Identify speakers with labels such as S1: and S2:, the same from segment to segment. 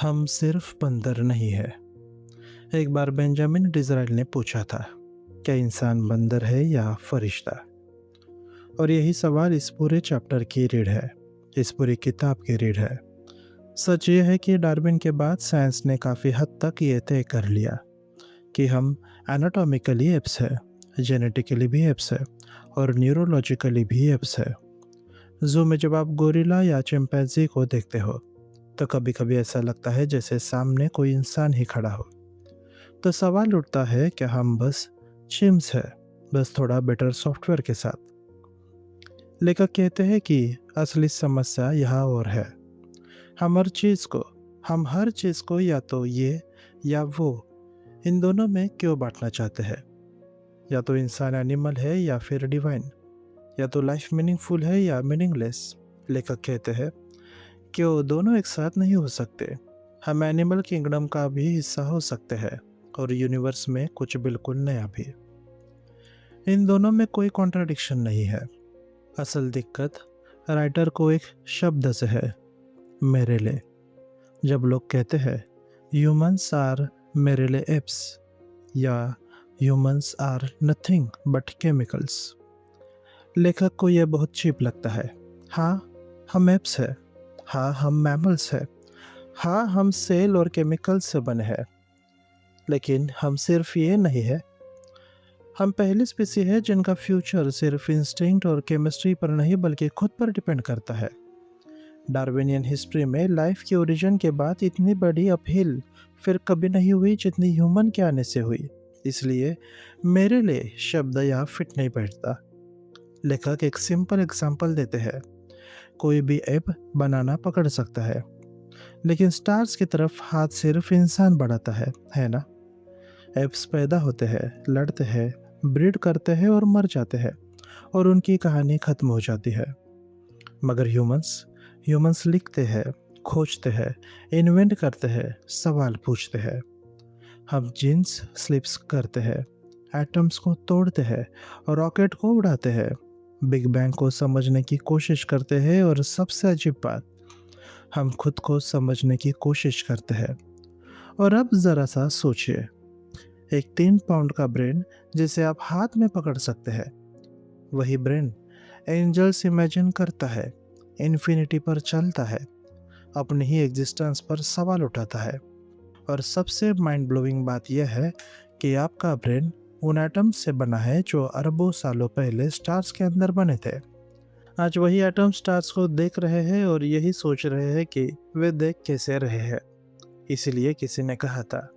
S1: हम सिर्फ बंदर नहीं है। एक बार बेंजामिन डिज़राइल ने पूछा था, क्या इंसान बंदर है या फरिश्ता? और यही सवाल इस पूरे चैप्टर की रीढ़ है, इस पूरी किताब की रीढ़ है। सच ये है कि डार्विन के बाद साइंस ने काफ़ी हद तक ये तय कर लिया कि हम एनाटॉमिकली एप्स है, जेनेटिकली भी एप्स है और न्यूरोलॉजिकली भी एप्स है। ज़ू में जब आप गोरिल्ला या चिंपैंजी को देखते हो, तो कभी-कभी ऐसा लगता है जैसे सामने कोई इंसान ही खड़ा हो। तो सवाल उठता है, क्या हम बस चिम्स है, बस थोड़ा बेटर सॉफ्टवेयर के साथ? लेखक कहते हैं कि असली समस्या यहाँ और है। हम हर चीज़ को हम हर चीज़ को या तो ये या वो, इन दोनों में क्यों बांटना चाहते हैं? या तो इंसान एनिमल है या फिर डिवाइन, या तो लाइफ मीनिंगफुल है या मीनिंगलेस। लेखक कहते हैं कि वो दोनों एक साथ नहीं हो सकते। हम एनिमल किंगडम का भी हिस्सा हो सकते हैं और यूनिवर्स में कुछ बिल्कुल नया भी। इन दोनों में कोई कॉन्ट्राडिक्शन नहीं है। असल दिक्कत राइटर को एक शब्द से है, मेरे लिए। जब लोग कहते हैं ह्यूमंस आर मेरे लिए एप्स या humans are nothing but chemicals, लेखक को यह बहुत चीप लगता है। हाँ, हम एप्स है। हाँ, हम मैमल्स है। हाँ, हम सेल और केमिकल्स से बने हैं। लेकिन हम सिर्फ ये नहीं है। हम पहली स्पीसी है जिनका फ्यूचर सिर्फ इंस्टिंक्ट और केमिस्ट्री पर नहीं बल्कि खुद पर डिपेंड करता है। डार्विनियन हिस्ट्री में लाइफ की ओरिजिन के बाद इतनी बड़ी अपहिल फिर कभी नहीं हुई जितनी ह्यूमन के आने से हुई। इसलिए मेरे लिए शब्द यहाँ फिट नहीं बैठता। लेखक एक सिंपल एग्जांपल देते हैं। कोई भी ऐप बनाना पकड़ सकता है, लेकिन स्टार्स की तरफ हाथ सिर्फ इंसान बढ़ाता है ना? एप्स पैदा होते हैं, लड़ते हैं, ब्रीड करते हैं और मर जाते हैं, और उनकी कहानी खत्म हो जाती है। मगर ह्यूमंस ह्यूमंस लिखते हैं, खोजते हैं, इन्वेंट करते हैं, सवाल पूछते हैं। हम जीन्स स्लिप्स करते हैं, एटम्स को तोड़ते हैं और रॉकेट को उड़ाते हैं, बिग बैंग को समझने की कोशिश करते हैं, और सबसे अजीब बात, हम खुद को समझने की कोशिश करते हैं। और अब ज़रा सा सोचिए, एक 3 पाउंड का ब्रेन जिसे आप हाथ में पकड़ सकते हैं, वही ब्रेन एंजल्स इमेजिन करता है, इन्फिनिटी पर चलता है, अपनी ही एग्जिस्टेंस पर सवाल उठाता है। और सबसे माइंड ब्लोइंग बात यह है कि आपका ब्रेन उन एटम्स से बना है जो अरबों सालों पहले स्टार्स के अंदर बने थे। आज वही एटम स्टार्स को देख रहे हैं और यही सोच रहे हैं कि वे देख कैसे रहे हैं। इसीलिए किसी ने कहा था,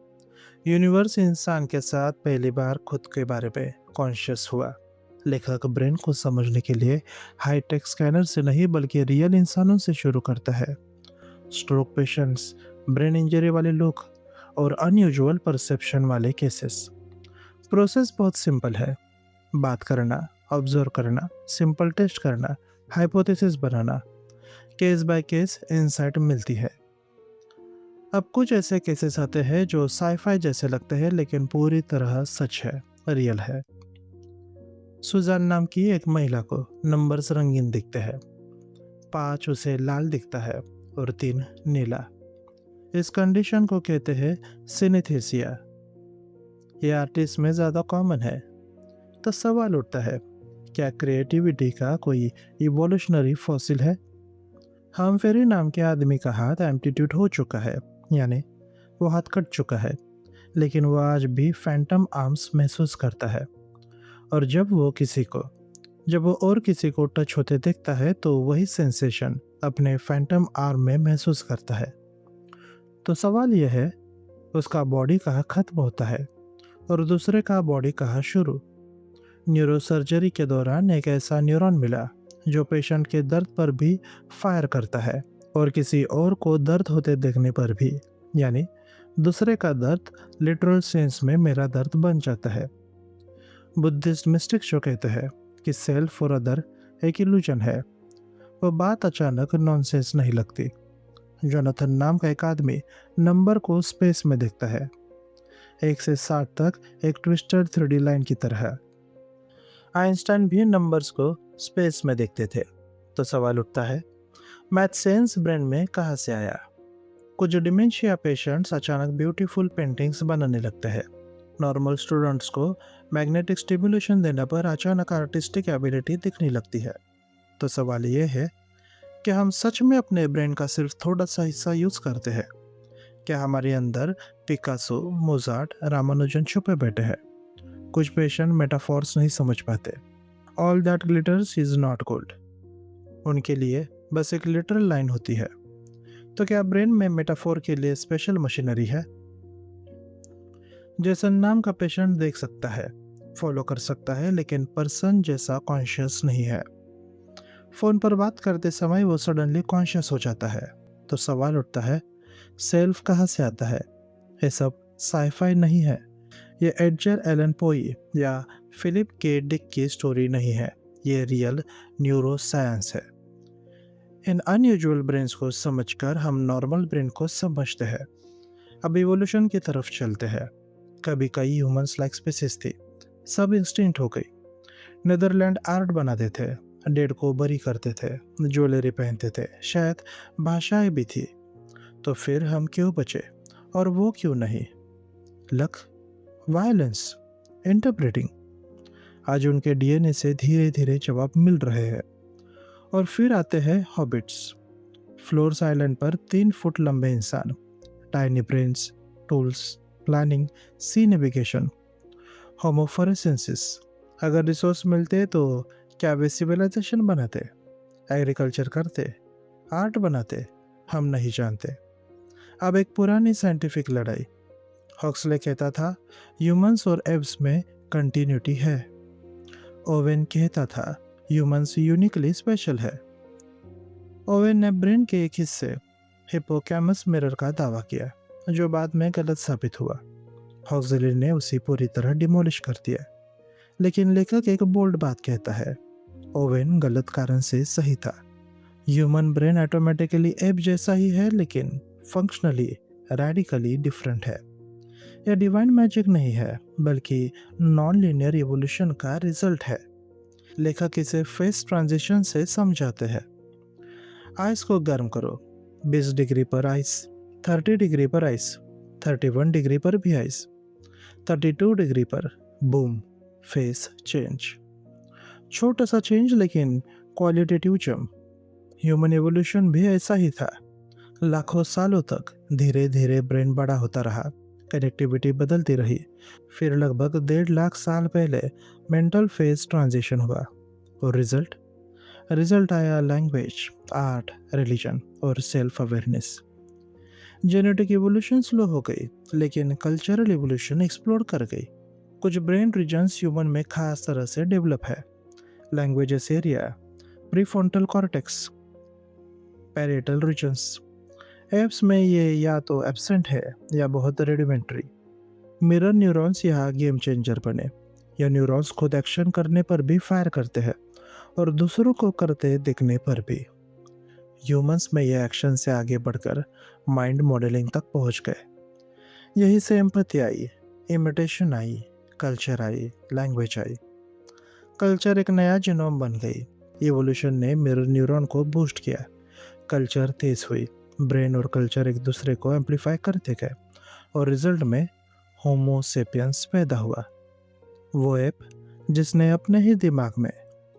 S1: यूनिवर्स इंसान के साथ पहली बार खुद के बारे में कॉन्शियस हुआ। लेखक ब्रेन को समझने के लिए हाईटेक स्कैनर से नहीं बल्कि रियल इंसानों से शुरू करता है। स्ट्रोक पेशेंट्स, ब्रेन इंजरी वाले लोग और अनयूजुअल परसेप्शन वाले केसेस। प्रोसेस बहुत सिंपल है। बात करना, ऑब्जर्व करना, सिंपल टेस्ट करना, hypothesis banana, case by case insight मिलती है। अब कुछ ऐसे केसेस आते हैं जो साईफाई जैसे लगते हैं लेकिन पूरी तरह सच है, रियल है। सुजान नाम की एक महिला को नंबर्स रंगीन दिखते हैं। 5 उसे लाल दिखता है और 3 नीला। इस कंडीशन को कहते हैं सिनेस्थेसिया। ये आर्टिस्ट में ज़्यादा कॉमन है। तो सवाल उठता है, क्या क्रिएटिविटी का कोई इवोल्यूशनरी फॉसिल है? हमफेरी नाम के आदमी का हाथ एम्प्टीट्यूड हो चुका है, यानी वो हाथ कट चुका है, लेकिन वो आज भी फैंटम आर्म्स महसूस करता है। और जब वो और किसी को टच होते देखता है तो वही सेंसेशन अपने फैंटम आर्म में महसूस करता है। तो सवाल यह है, उसका बॉडी कहाँ खत्म होता है और दूसरे का बॉडी कहाँ शुरू? न्यूरोसर्जरी के दौरान एक ऐसा न्यूरॉन मिला जो पेशेंट के दर्द पर भी फायर करता है और किसी और को दर्द होते देखने पर भी, यानी दूसरे का दर्द लिटरल सेंस में मेरा दर्द बन जाता है। बुद्धिस्ट मिस्टिक्स जो कहते हैं कि सेल्फ और अदर एक इल्यूजन है, वो बात अचानक नॉनसेंस नहीं लगती। जोनाथन नाम का एक आदमी नंबर को स्पेस में देखता है, 1 से 60 तक एक ट्विस्टेड 3D लाइन की तरह। आइंस्टाइन भी नंबर्स को स्पेस में देखते थे। तो सवाल उठता है, मैथ सेंस ब्रेन में कहाँ से आया? कुछ डिमेंशिया पेशेंट्स अचानक ब्यूटीफुल पेंटिंग्स बनाने लगते हैं। नॉर्मल स्टूडेंट्स को मैग्नेटिक स्टिमुलेशन देने पर अचानक आर्टिस्टिक एबिलिटी दिखने लगती है। तो सवाल ये है कि हम सच में अपने ब्रेन का सिर्फ थोड़ा सा हिस्सा यूज करते हैं? क्या हमारे अंदर पिकासो, मोजार्ट, रामानुजन छुपे बैठे हैं? कुछ पेशेंट मेटाफॉर्स नहीं समझ पाते। All that glitters is not gold. उनके लिए बस एक लिटरल लाइन होती है। तो क्या ब्रेन में मेटाफोर के लिए स्पेशल मशीनरी है? जैसन नाम का पेशेंट देख सकता है, फॉलो कर सकता है, लेकिन पर्सन जैसा कॉन्शियस नहीं है। फोन पर बात करते समय वो सडनली कॉन्शियस हो जाता है। तो सवाल उठता है, सेल्फ कहाँ से आता है? ये सब साइफाई नहीं है। ये एडगर एलन पोई या फिलिप के डिक की स्टोरी नहीं है। ये रियल न्यूरो साइंस है। इन अनयूजुअल ब्रेन्स को समझकर हम नॉर्मल ब्रेन को समझते हैं। अब इवोल्यूशन की तरफ चलते हैं। कभी कई ह्यूमंस लाइक स्पीसीज थी, सब इंस्टिंक्ट हो गई। नीदरलैंड आर्ट बनाते थे, डेड को बरी करते थे, ज्वेलरी पहनते थे, शायद भाषाएं भी थी। तो फिर हम क्यों बचे और वो क्यों नहीं? Luck, violence, interpreting. आज उनके डीएनए से धीरे धीरे जवाब मिल रहे हैं। और फिर आते हैं हॉबिट्स। फ्लोर्स आइलैंड पर 3 फुट लंबे इंसान, टाइनी ब्रेन्स, टूल्स, प्लानिंग, सी नेविगेशन, होमोफोरेसेंसिस। अगर रिसोर्स मिलते तो क्या वे सिविलाइजेशन बनाते, एग्रीकल्चर करते, आर्ट बनाते? हम नहीं जानते। अब एक पुरानी साइंटिफिक लड़ाई। हॉक्सले कहता था ह्यूमंस और एव्स में कंटिन्यूटी है। ओवेन कहता था ह्यूमंस यूनिकली स्पेशल है। ओवेन ने ब्रेन के एक हिस्से, हिप्पोकैम्पस मिरर का दावा किया, जो बाद में गलत साबित हुआ। हॉक्सले ने उसे पूरी तरह डिमोलिश कर दिया। लेकिन लेखक एक बोल्ड बात कहता है, ओवेन गलत कारण से सही था। ह्यूमन ब्रेन ऑटोमेटिकली एप जैसा ही है, लेकिन फंक्शनली रेडिकली डिफरेंट है। यह डिवाइन मैजिक नहीं है, बल्कि नॉन लीनियर इवोल्यूशन का रिजल्ट है। लेखक इसे फेस ट्रांजिशन से समझाते हैं। आइस को गर्म करो, 20 डिग्री पर आइस, 30 डिग्री पर आइस, 31 डिग्री पर भी आइस, 32 डिग्री पर बूम, फेस चेंज। छोटा सा चेंज लेकिन क्वालिटेटिव जंप। ह्यूमन एवोल्यूशन भी ऐसा ही था। लाखों सालों तक धीरे धीरे ब्रेन बड़ा होता रहा, कनेक्टिविटी बदलती रही। फिर लगभग 1.5 लाख साल पहले मेंटल फेज ट्रांजिशन हुआ। और रिजल्ट आया लैंग्वेज, आर्ट, रिलीजन और self awareness. Genetic evolution slow हो गई, लेकिन कल्चरल इवोल्यूशन एक्सप्लोर कर गई। कुछ ब्रेन रीजन्स ह्यूमन में खास तरह से डेवलप है। Languages area, prefrontal cortex, parietal regions. Apes में ये या तो एब्सेंट है या बहुत रेडिमेंट्री। मिरर न्यूरॉन्स यहाँ गेम चेंजर बने। यह न्यूरॉन्स खुद एक्शन करने पर भी फायर करते हैं और दूसरों को करते दिखने पर भी। ह्यूमंस में यह एक्शन से आगे बढ़कर माइंड मॉडलिंग तक पहुंच गए। यही से empathy I, imitation I, culture I, language I. Culture एक नया जीनोम बन गई। इवोल्यूशन ने मिरर न्यूरॉन को बूस्ट किया, कल्चर तेज हुई। ब्रेन और कल्चर एक दूसरे को एम्पलीफाई करते गए और रिजल्ट में होमो सेपियंस पैदा हुआ। वो ऐप जिसने अपने ही दिमाग में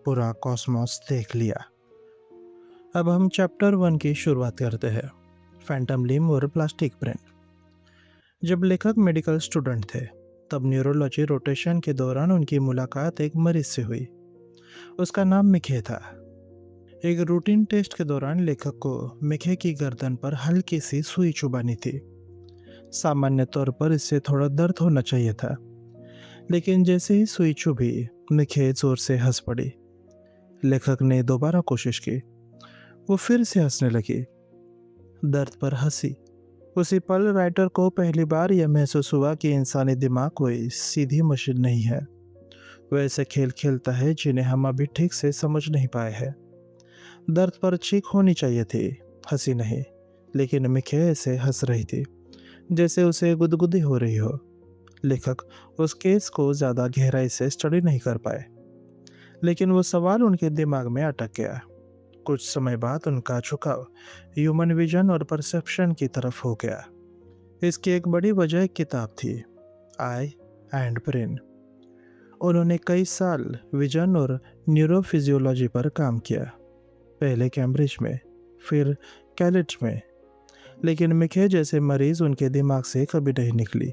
S1: पूरा कॉस्मोस देख लिया। अब हम चैप्टर 1 की शुरुआत करते हैं, फैंटम लिम्ब और प्लास्टिक ब्रेन। जब लेखक मेडिकल स्टूडेंट थे, तब न्यूरोलॉजी रोटेशन के दौरान उनकी मुलाकात एक मरीज से हुई। उसका नाम मिखे था। एक रूटीन टेस्ट के दौरान लेखक को मिखे की गर्दन पर हल्की सी सुई चुभानी थी। सामान्य तौर पर इससे थोड़ा दर्द होना चाहिए था, लेकिन जैसे ही सुई चुभी, मिखे जोर से हंस पड़ी। लेखक ने दोबारा कोशिश की, वो फिर से हंसने लगी, दर्द पर हंसी। उसी पल राइटर को पहली बार यह महसूस हुआ कि इंसानी दिमाग कोई सीधी मशीन नहीं है। वो ऐसे खेल खेलता है जिन्हें हम अभी ठीक से समझ नहीं पाए हैं। दर्द पर चीख होनी चाहिए थी, हंसी नहीं। लेकिन मिखे ऐसे हंस रही थी जैसे उसे गुदगुदी हो रही हो। लेखक उस केस को ज़्यादा गहराई से स्टडी नहीं कर पाए, लेकिन वो सवाल उनके दिमाग में अटक गया। कुछ समय बाद उनका झुकाव ह्यूमन विजन और परसेप्शन की तरफ हो गया। इसकी एक बड़ी वजह एक किताब थी, आई एंड ब्रेन। उन्होंने कई साल विजन और न्यूरोफिजियोलॉजी पर काम किया, पहले कैम्ब्रिज में, फिर कैलिट में। लेकिन मिखे जैसे मरीज उनके दिमाग से कभी नहीं निकली।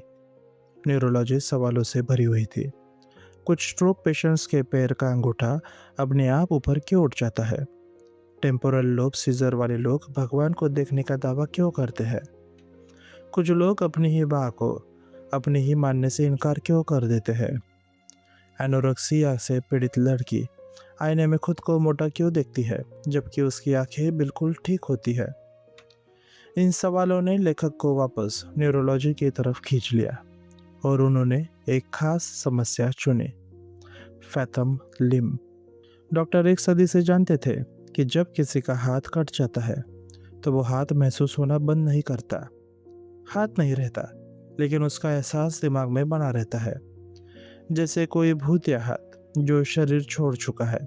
S1: न्यूरोलॉजी सवालों से भरी हुई थी। कुछ स्ट्रोक पेशेंट्स के पैर का अंगूठा अपने आप ऊपर क्यों उठ जाता है? टेम्पोरल लोब सीजर वाले लोग भगवान को देखने का दावा क्यों करते हैं? कुछ लोग अपनी ही बाह को अपने ही मानने से इनकार क्यों कर देते हैं? एनोरेक्सिया से पीड़ित लड़की आईने में खुद को मोटा क्यों देखती है जबकि उसकी आंखें बिल्कुल ठीक होती है? इन सवालों ने लेखक को वापस न्यूरोलॉजी की तरफ खींच लिया और उन्होंने एक खास समस्या चुनी, फैथम लिम। डॉक्टर एक सदी से जानते थे कि जब किसी का हाथ कट जाता है तो वो हाथ महसूस होना बंद नहीं करता। हाथ नहीं रहता, लेकिन उसका एहसास दिमाग में बना रहता है, जैसे कोई भूतिया हाथ जो शरीर छोड़ चुका है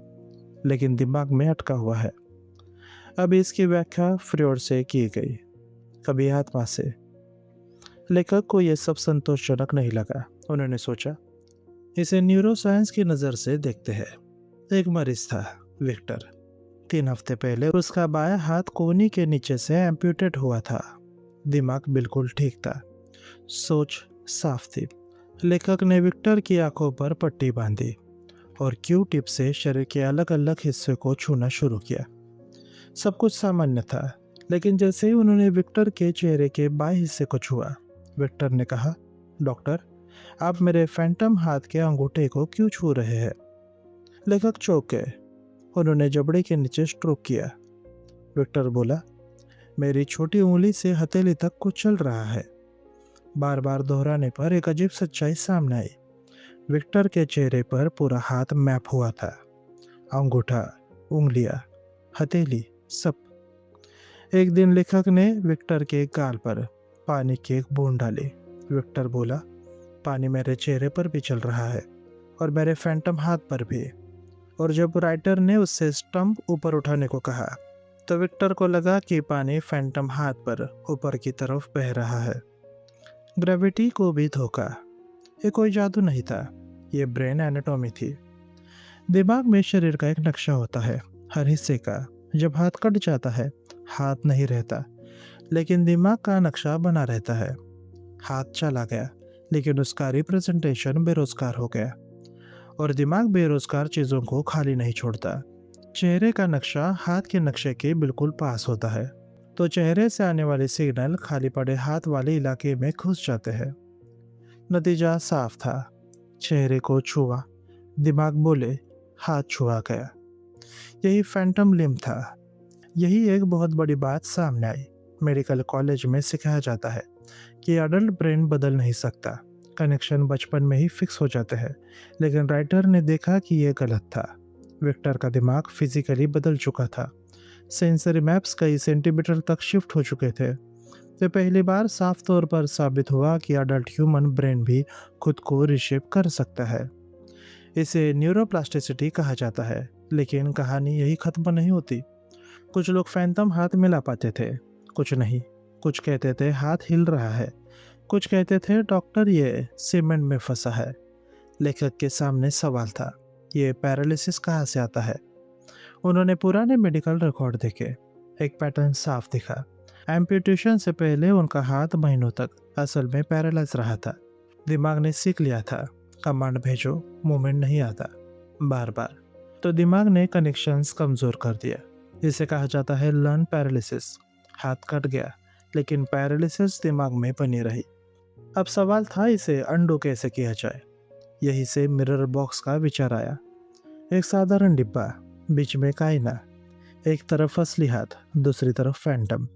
S1: लेकिन दिमाग में अटका हुआ है। अब इसकी व्याख्या फ्रॉयड से की गई, कभी आत्मा से। लेखक को यह सब संतोषजनक नहीं लगा। उन्होंने सोचा, इसे न्यूरोसाइंस की नज़र से देखते हैं। एक मरीज था, विक्टर। 3 हफ्ते पहले उसका बायां हाथ कोहनी के नीचे से एम्प्यूटेट हुआ था। दिमाग बिल्कुल ठीक था, सोच साफ थी। लेखक ने विक्टर की आंखों पर पट्टी बांधी और क्यू टिप से शरीर के अलग अलग हिस्से को छूना शुरू किया। सब कुछ सामान्य था, लेकिन जैसे ही उन्होंने विक्टर के चेहरे के बाएं हिस्से को छुआ, विक्टर ने कहा, डॉक्टर, आप मेरे फैंटम हाथ के अंगूठे को क्यों छू रहे हैं? लेखक चौंक गए। उन्होंने जबड़े के नीचे स्ट्रोक किया। विक्टर बोला, मेरी छोटी उंगली से हथेली तक कुछ चल रहा है। बार बार दोहराने पर एक अजीब सच्चाई सामने आई। विक्टर के चेहरे पर पूरा हाथ मैप हुआ था, अंगूठा, उंगलियां, हथेली, सब। एक दिन लेखक ने विक्टर के गाल पर पानी की एक बूंद डाली। विक्टर बोला, पानी मेरे चेहरे पर भी चल रहा है और मेरे फैंटम हाथ पर भी। और जब राइटर ने उससे स्टंप ऊपर उठाने को कहा तो विक्टर को लगा कि पानी फैंटम हाथ पर ऊपर की तरफ बह रहा है। ग्रेविटी को भी धोखा। ये कोई जादू नहीं था, ये ब्रेन एनाटॉमी थी। दिमाग में शरीर का एक नक्शा होता है, हर हिस्से का। जब हाथ कट जाता है, हाथ नहीं रहता, लेकिन दिमाग का नक्शा बना रहता है। हाथ चला गया, लेकिन उसका रिप्रेजेंटेशन बेरोजगार हो गया। और दिमाग बेरोजगार चीज़ों को खाली नहीं छोड़ता। चेहरे का नक्शा हाथ के नक्शे के बिल्कुल पास होता है, तो चेहरे से आने वाले सिग्नल खाली पड़े हाथ वाले इलाके में घुस जाते हैं। नतीजा साफ था, चेहरे को छुआ, दिमाग बोले, हाथ छुआ गया। यही फैंटम लिम्ब था। यही एक बहुत बड़ी बात सामने आई। मेडिकल कॉलेज में सिखाया जाता है कि अडल्ट ब्रेन बदल नहीं सकता, कनेक्शन बचपन में ही फिक्स हो जाते हैं। लेकिन राइटर ने देखा कि यह गलत था। विक्टर का दिमाग फिजिकली बदल चुका था। सेंसरी मैप्स कई सेंटीमीटर तक शिफ्ट हो चुके थे। तो पहली बार साफ तौर पर साबित हुआ कि अडल्ट ह्यूमन ब्रेन भी खुद को रिशेप कर सकता है। इसे न्यूरोप्लास्टिसिटी कहा जाता है। लेकिन कहानी यही खत्म नहीं होती। कुछ लोग फैंटम हाथ मिला पाते थे, कुछ नहीं। कुछ कहते थे हाथ हिल रहा है, कुछ कहते थे डॉक्टर ये सीमेंट में फंसा है। लेखक के सामने सवाल था, ये पैरालिसिस कहाँ से आता है? उन्होंने पुराने मेडिकल रिकॉर्ड देखे। एक पैटर्न साफ दिखा। एम्पुटेशन से पहले उनका हाथ महीनों तक असल में पैरालाइज रहा था। दिमाग ने सीख लिया था, कमांड भेजो, मूवमेंट नहीं आता बार बार। तो दिमाग ने कनेक्शंस कमजोर कर दिया। इसे कहा जाता है लर्न पैरालिसिस। हाथ कट गया, लेकिन पैरालिसिस दिमाग में बनी रही। अब सवाल था, इसे अंडो कैसे किया जाए? यही से मिरर बॉक्स का विचार आया। एक साधारण डिब्बा, बीच में काइना, एक तरफ असली हाथ, दूसरी तरफ फैंटम।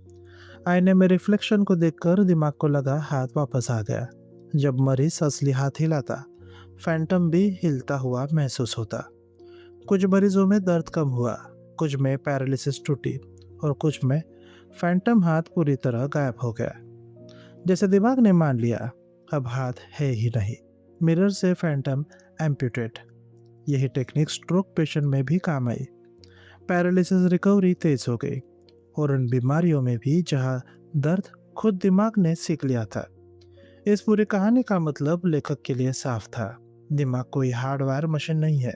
S1: आईने में रिफ्लेक्शन को देखकर दिमाग को लगा हाथ वापस आ गया। जब मरीज असली हाथ हिलाता, फैंटम भी हिलता हुआ महसूस होता। कुछ मरीजों में दर्द कम हुआ, कुछ में पैरालिसिस टूटी और कुछ में फैंटम हाथ पूरी तरह गायब हो गया। जैसे दिमाग ने मान लिया, अब हाथ है ही नहीं। मिरर से फैंटम एम्प्यूटेट। यही टेक्निक स्ट्रोक पेशेंट में भी काम आई। पैरालिसिस रिकवरी तेज हो गई, और उन बीमारियों में भी जहां दर्द खुद दिमाग ने सीख लिया था। इस पूरी कहानी का मतलब लेखक के लिए साफ था। दिमाग कोई हार्डवेयर मशीन नहीं है।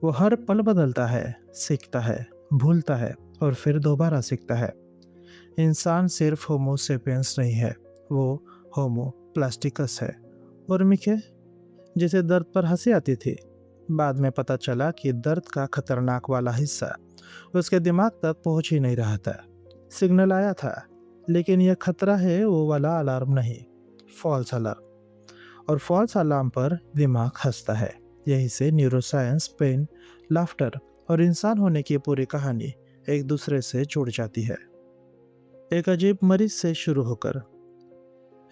S1: वो हर पल बदलता है, सीखता है, भूलता है और फिर दोबारा सीखता है। इंसान सिर्फ होमो सेपियंस नहीं है, वो होमो प्लास्टिकस है। और मिखे, जिसे दर्द पर हंसी आती थी, बाद में पता चला कि दर्द का खतरनाक वाला हिस्सा उसके दिमाग तक पहुंच ही नहीं रहा था। सिग्नल आया था, लेकिन यह खतरा है वो वाला अलार्म नहीं, फॉल्स अलार्म। और फॉल्स अलार्म पर दिमाग हंसता है। यही से न्यूरोसाइंस, पेन, लाफ्टर और इंसान होने की पूरी कहानी एक दूसरे से जुड़ जाती है। एक अजीब मरीज से शुरू होकर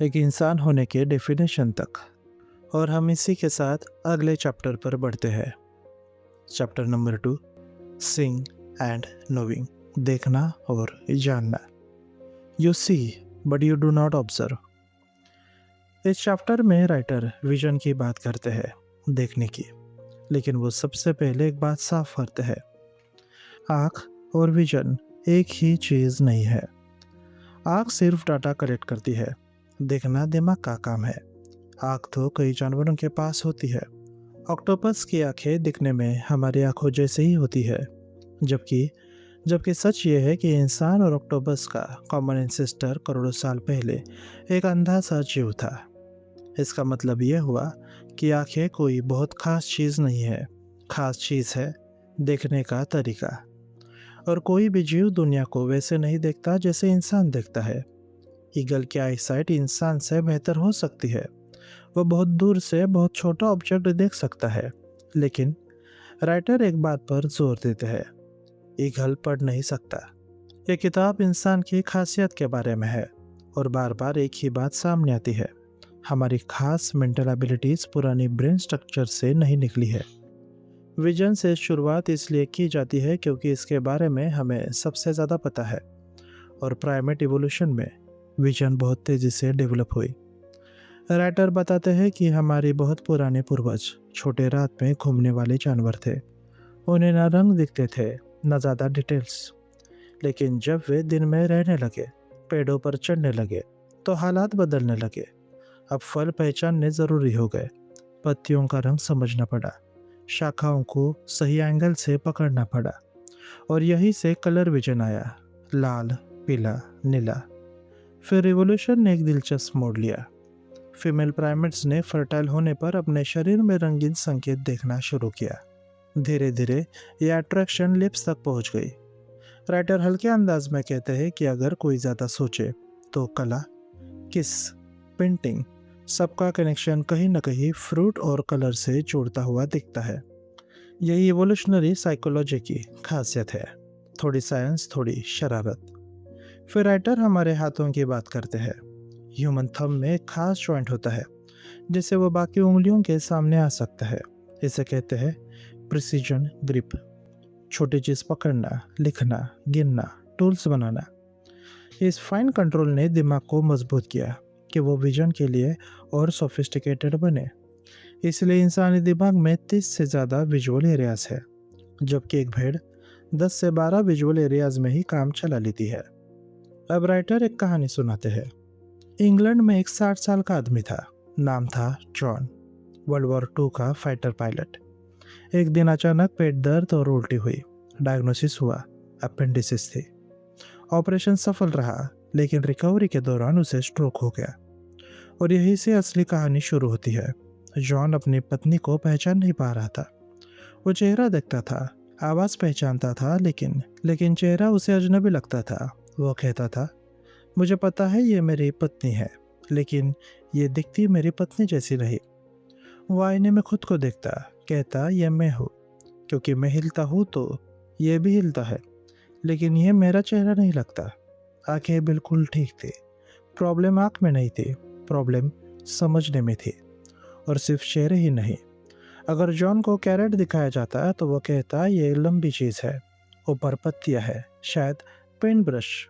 S1: एक इंसान होने के डेफिनेशन तक। और हम इसी के साथ अगले चैप्टर पर बढ़ते हैं। Chapter number 2, seeing and knowing, देखना और जानना। You see but you do not observe. इस चैप्टर में राइटर विजन की बात करते हैं, देखने की। लेकिन वो सबसे पहले एक बात साफ करते हैं, आँख और विजन एक ही चीज नहीं है। आँख सिर्फ डाटा कलेक्ट करती है, देखना दिमाग का काम है। आँख तो कई जानवरों के पास होती है। ऑक्टोपस की आंखें दिखने में हमारी आंखों जैसे ही होती है, जबकि जबकि सच ये है कि इंसान और ऑक्टोपस का कॉमन एंसेस्टर करोड़ों साल पहले एक अंधा सा जीव था। इसका मतलब ये हुआ कि आंखें कोई बहुत खास चीज़ नहीं है। खास चीज़ है देखने का तरीका। और कोई भी जीव दुनिया को वैसे नहीं देखता जैसे इंसान देखता है। ईगल की आईसाइट इंसान से बेहतर हो सकती है। वो बहुत दूर से बहुत छोटा ऑब्जेक्ट देख सकता है। लेकिन राइटर एक बात पर जोर देते हैं, ईगल पढ़ नहीं सकता। ये किताब इंसान की खासियत के बारे में है, और बार बार एक ही बात सामने आती है, हमारी खास मेंटल एबिलिटीज पुरानी ब्रेन स्ट्रक्चर से नहीं निकली है। विजन से शुरुआत इसलिए की जाती है क्योंकि इसके बारे में हमें सबसे ज़्यादा पता है, और प्राइमेट इवोल्यूशन में विजन बहुत तेज़ी से डेवलप हुई। राइटर बताते हैं कि हमारी बहुत पुराने पूर्वज छोटे रात में घूमने वाले जानवर थे। उन्हें ना रंग दिखते थे, न ज़्यादा डिटेल्स। लेकिन जब वे दिन में रहने लगे, पेड़ों पर चढ़ने लगे, तो हालात बदलने लगे। अब फल पहचानने ज़रूरी हो गए, पत्तियों का रंग समझना पड़ा, शाखाओं को सही एंगल से पकड़ना पड़ा। और यही से कलर विजन आया, लाल, पीला, नीला। फिर रिवोल्यूशन ने एक दिलचस्प मोड़ लिया। फीमेल प्राइमेट्स ने फर्टाइल होने पर अपने शरीर में रंगीन संकेत देखना शुरू किया। धीरे धीरे यह अट्रैक्शन लिप्स तक पहुंच गई। राइटर हल्के अंदाज में कहते हैं कि अगर कोई ज़्यादा सोचे तो कला, किस, पेंटिंग, सबका कनेक्शन कहीं न कहीं फ्रूट और कलर से जुड़ता हुआ दिखता है। यही इवोल्यूशनरी साइकोलॉजी की खासियत है, थोड़ी साइंस, थोड़ी शरारत। फिर राइटर हमारे हाथों की बात करते हैं। ह्यूमन थंब में एक खास जॉइंट होता है जिससे वो बाकी उंगलियों के सामने आ सकता है। इसे कहते हैं प्रिसीजन ग्रिप। छोटी चीज़ पकड़ना, लिखना, गिनना, टूल्स बनाना। इस फाइन कंट्रोल ने दिमाग को मजबूत किया कि वो विजन के लिए और सोफिस्टिकेटेड बने। इसलिए इंसानी दिमाग में 30 से ज़्यादा विजुअल एरियाज है, जबकि एक भेड़ 10 से 12 विजुअल एरियाज में ही काम चला लेती है। अब राइटर एक कहानी सुनाते हैं। इंग्लैंड में एक 60 साल का आदमी था, नाम था जॉन, वर्ल्ड वॉर 2 का फाइटर पायलट। एक दिन अचानक पेट दर्द और उल्टी हुई। डायग्नोसिस हुआ, अपेंडिसिस थी। ऑपरेशन सफल रहा, लेकिन रिकवरी के दौरान उसे स्ट्रोक हो गया। और यहीं से असली कहानी शुरू होती है। जॉन अपनी पत्नी को पहचान नहीं पा रहा था। वो चेहरा देखता था, आवाज़ पहचानता था, लेकिन चेहरा उसे अजनबी लगता था। वो कहता था, मुझे पता है ये मेरी पत्नी है, लेकिन ये दिखती मेरी पत्नी जैसी नहीं। वो आईने में खुद को देखता, कहता ये मैं हूँ, क्योंकि मैं हिलता हूँ तो ये भी हिलता है, लेकिन ये मेरा चेहरा नहीं लगता। आंखें बिल्कुल ठीक थी। प्रॉब्लम आँख में नहीं थी, प्रॉब्लम समझने में थी। और सिर्फ चेहरे ही नहीं, अगर जॉन को कैरेट दिखाया जाता तो वो कहता ये लंबी चीज़ है, ऊपर पत्तियाँ है, शायद पेन ब्रश।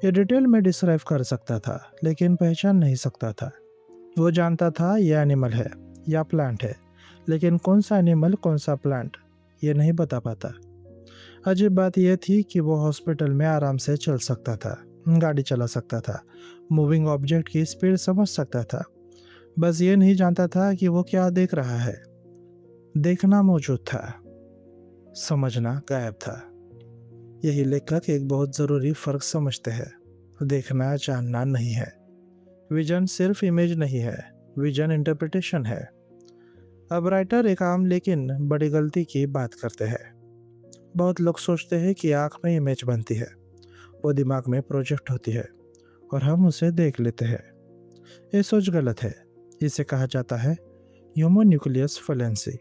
S1: ये डिटेल में डिस्क्राइब कर सकता था, लेकिन पहचान नहीं सकता था। वो जानता था ये एनिमल है या प्लांट है, लेकिन कौन सा एनिमल कौन सा प्लांट ये नहीं बता पाता। अजीब बात यह थी कि वो हॉस्पिटल में आराम से चल सकता था, गाड़ी चला सकता था, मूविंग ऑब्जेक्ट की स्पीड समझ सकता था। बस ये नहीं जानता था कि वो क्या देख रहा है। देखना मौजूद था, समझना गायब था। यही लेखक एक बहुत ज़रूरी फ़र्क समझते हैं। देखना जानना नहीं है। विजन सिर्फ इमेज नहीं है, विजन इंटरप्रिटेशन है। अब राइटर एक आम लेकिन बड़ी गलती की बात करते हैं। बहुत लोग सोचते हैं कि आँख में इमेज बनती है, वो दिमाग में प्रोजेक्ट होती है और हम उसे देख लेते हैं। ये सोच गलत है। इसे कहा जाता है ह्यूमोन्यूक्लियस फैलेंसी।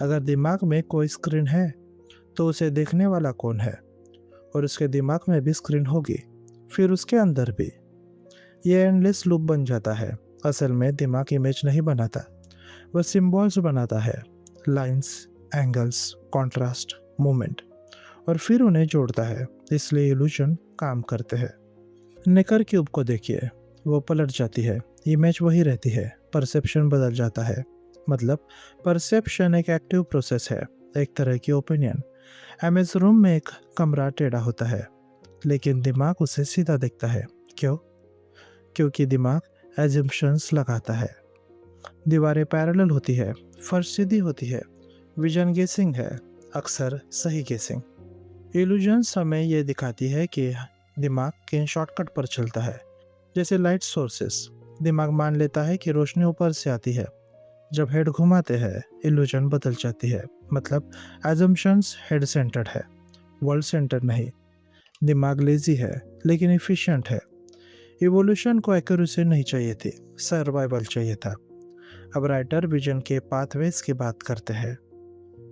S1: अगर दिमाग में कोई स्क्रीन है तो उसे देखने वाला कौन है, और उसके दिमाग में भी स्क्रीन होगी, फिर उसके अंदर भी। ये एंडलेस लूप बन जाता है। असल में दिमाग इमेज नहीं बनाता, वह सिंबल्स बनाता है। लाइंस, एंगल्स, कॉन्ट्रास्ट, मूवमेंट, और फिर उन्हें जोड़ता है। इसलिए इल्यूजन काम करते हैं। नेकर क्यूब को देखिए, वो पलट जाती है, इमेज वही रहती है, परसेप्शन बदल जाता है। मतलब परसेप्शन एक एक्टिव प्रोसेस है, एक तरह की ओपिनियन। एमएस रूम में एक कमरा टेढ़ा होता है, लेकिन दिमाग उसे सीधा देखता है। क्यों? क्योंकि दिमाग एजम्पशंस लगाता है। दीवारें पैरेलल होती है, फर्श सीधी होती है। विजन गेसिंग है, अक्सर सही गेसिंग। इल्यूजन्स हमें यह दिखाती है कि दिमाग किन शॉर्टकट पर चलता है। जैसे लाइट सोर्सेस, दिमाग मान लेता है कि रोशनी ऊपर से आती है। जब हेड घुमाते हैं, इल्यूजन बदल जाती है। मतलब एजम्पशंस हेड सेंटर्ड है, वर्ल्ड सेंटर नहीं। दिमाग लेजी है लेकिन एफिशिएंट है। इवोल्यूशन को एक्यूरेसी नहीं चाहिए थी, सर्वाइवल चाहिए था। अब राइटर विजन के पाथवेज की बात करते हैं।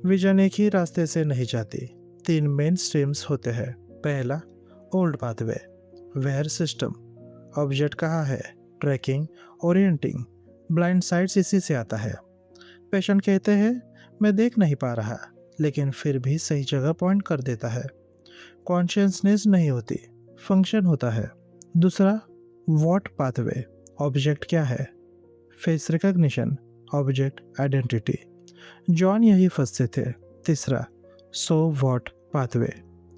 S1: विजन एक ही रास्ते से नहीं जाती, तीन मेन स्ट्रीम्स होते हैं। पहला, old pathway, where system. Object कहाँ है, ट्रैकिंग, ओरिएंटिंग, ब्लाइंड साइट्स इसी से आता है। पेशेंट कहते हैं मैं देख नहीं पा रहा, लेकिन फिर भी सही जगह पॉइंट कर देता है। कॉन्शियसनेस नहीं होती, फंक्शन होता है। दूसरा, वॉट पाथवे, ऑब्जेक्ट क्या है, face recognition, object identity. John यही फंसते थे। तीसरा, सो वॉट पाथवे,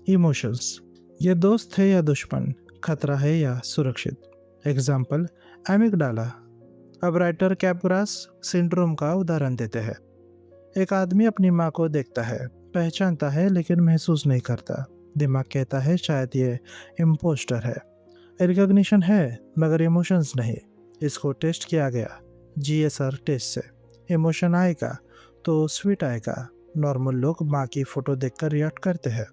S1: इमोशंस। ये दोस्त है या दुश्मन, खतरा है या सुरक्षित। Example, amygdala. अब राइटर कैपग्रास सिंड्रोम का उदाहरण देते हैं। एक आदमी अपनी माँ को देखता है, पहचानता है लेकिन महसूस नहीं करता। दिमाग कहता है शायद ये इम्पोस्टर है। रिकॉग्निशन है मगर इमोशंस नहीं। इसको टेस्ट किया गया, जीएसआर टेस्ट से। इमोशन आएगा तो स्वीट आएगा। नॉर्मल लोग माँ की फोटो देखकर रिएक्ट करते हैं।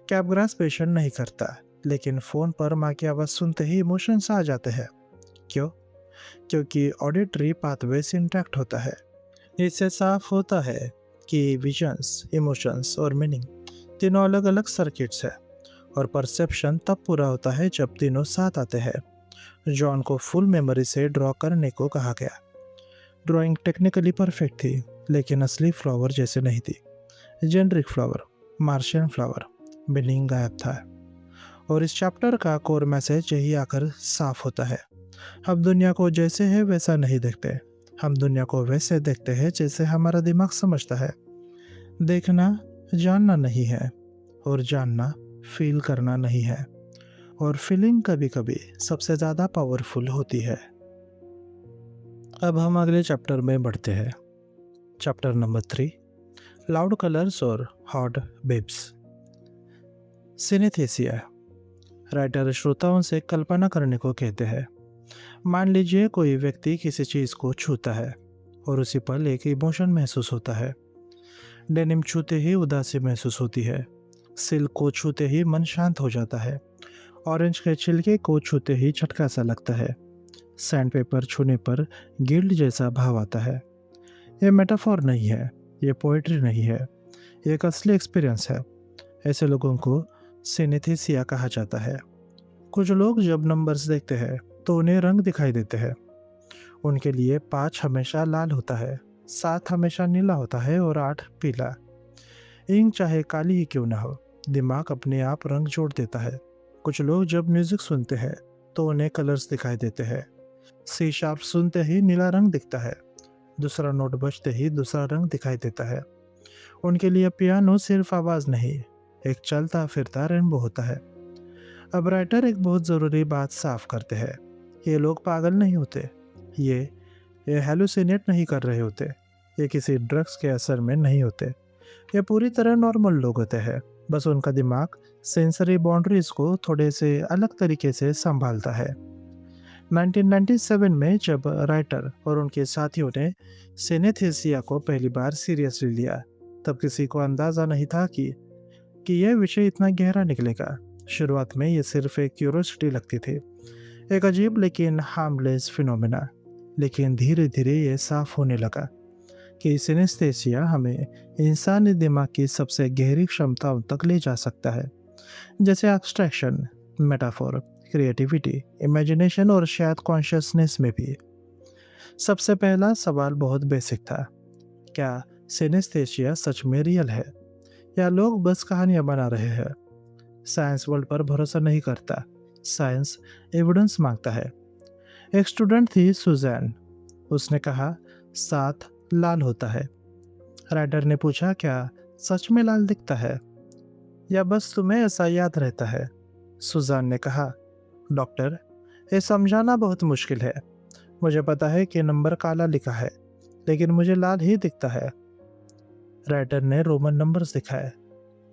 S1: कैपग्रास पेशेंट नहीं करता, लेकिन फ़ोन पर माँ की आवाज़ सुनते ही इमोशंस आ जाते हैं। क्यों? क्योंकि ऑडिटरी पाथवेज इंटैक्ट होता है। इससे साफ होता है कि विजन्स, इमोशंस और मीनिंग तीनों अलग अलग सर्किट्स है, और परसेप्शन तब पूरा होता है जब तीनों साथ आते हैं। जॉन को फुल मेमोरी से ड्रॉ करने को कहा गया। ड्राइंग टेक्निकली परफेक्ट थी, लेकिन असली फ्लावर जैसे नहीं थी। Generic flower, Martian flower, meaning गायब था। और इस चैप्टर का कोर मैसेज यही आकर साफ होता है। हम दुनिया को जैसे है वैसा नहीं देखते, हम दुनिया को वैसे देखते हैं जैसे हमारा दिमाग समझता है। देखना जानना नहीं है, और जानना फील करना नहीं है, और फीलिंग कभी कभी सबसे ज़्यादा पावरफुल होती है। अब हम अगले चैप्टर में बढ़ते हैं। चैप्टर नंबर 3, लाउड कलर्स और हॉट बेब्स। सिनेस्थेसिया। राइटर श्रोताओं से कल्पना करने को कहते हैं। मान लीजिए कोई व्यक्ति किसी चीज़ को छूता है और उसी पल एक इमोशन महसूस होता है। डेनिम छूते ही उदासी महसूस होती है। सिल्क को छूते ही मन शांत हो जाता है। ऑरेंज के छिलके को छूते ही झटका सा लगता है। सैंड पेपर छूने पर गिल्ट जैसा भाव आता है। ये मेटाफॉर नहीं है, ये पोएट्री नहीं है, ये एक असली एक्सपीरियंस है। ऐसे लोगों को सिनेस्थेसिया कहा जाता है। कुछ लोग जब नंबर्स देखते हैं तो उन्हें रंग दिखाई देते हैं। उनके लिए 5 हमेशा लाल होता है, 7 हमेशा नीला होता है और 8 पीला। इंक चाहे काली ही क्यों ना हो, दिमाग अपने आप रंग जोड़ देता है। कुछ लोग जब म्यूजिक सुनते हैं तो उन्हें कलर्स दिखाई देते हैं। सी शार्प सुनते ही नीला रंग दिखता है, दूसरा नोट बजते ही दूसरा रंग दिखाई देता है। उनके लिए पियानो सिर्फ आवाज़ नहीं, एक चलता फिरता रेनबो होता है। अब राइटर एक बहुत ज़रूरी बात साफ करते हैं। ये लोग पागल नहीं होते। ये ये हेलुसिनेट नहीं कर रहे होते। ये किसी ड्रग्स के असर में नहीं होते। ये पूरी तरह नॉर्मल लोग होते हैं। बस उनका दिमाग सेंसरी बाउंड्रीज को थोड़े से अलग तरीके से संभालता है। 1997 में जब राइटर और उनके साथियों ने सिनेस्थेसिया को पहली बार सीरियसली लिया, तब किसी को अंदाज़ा नहीं था कि यह विषय इतना गहरा निकलेगा। शुरुआत में ये सिर्फ एक क्यूरोसिटी लगती थी, एक अजीब लेकिन हार्मलेस फिनोमेना। लेकिन धीरे धीरे ये साफ होने लगा कि सिनेस्थेसिया हमें इंसानी दिमाग की सबसे गहरी क्षमताओं तक ले जा सकता है, जैसे एब्स्ट्रैक्शन, मेटाफोर, क्रिएटिविटी, इमेजिनेशन और शायद कॉन्शियसनेस में भी। सबसे पहला सवाल बहुत बेसिक था। क्या सिनेस्थेसिया सच में रियल है या लोग बस कहानियां बना रहे हैं? साइंस वर्ल्ड पर भरोसा नहीं करता। साइंस एविडेंस मांगता है। एक स्टूडेंट थी सुजैन। उसने कहा, साथ लाल होता है। राइटर ने पूछा, क्या सच में लाल दिखता है या बस तुम्हें ऐसा याद रहता है? सुजान ने कहा, डॉक्टर, ये समझाना बहुत मुश्किल है। मुझे पता है कि नंबर काला लिखा है, लेकिन मुझे लाल ही दिखता है। राइटर ने रोमन नंबर्स दिखाए।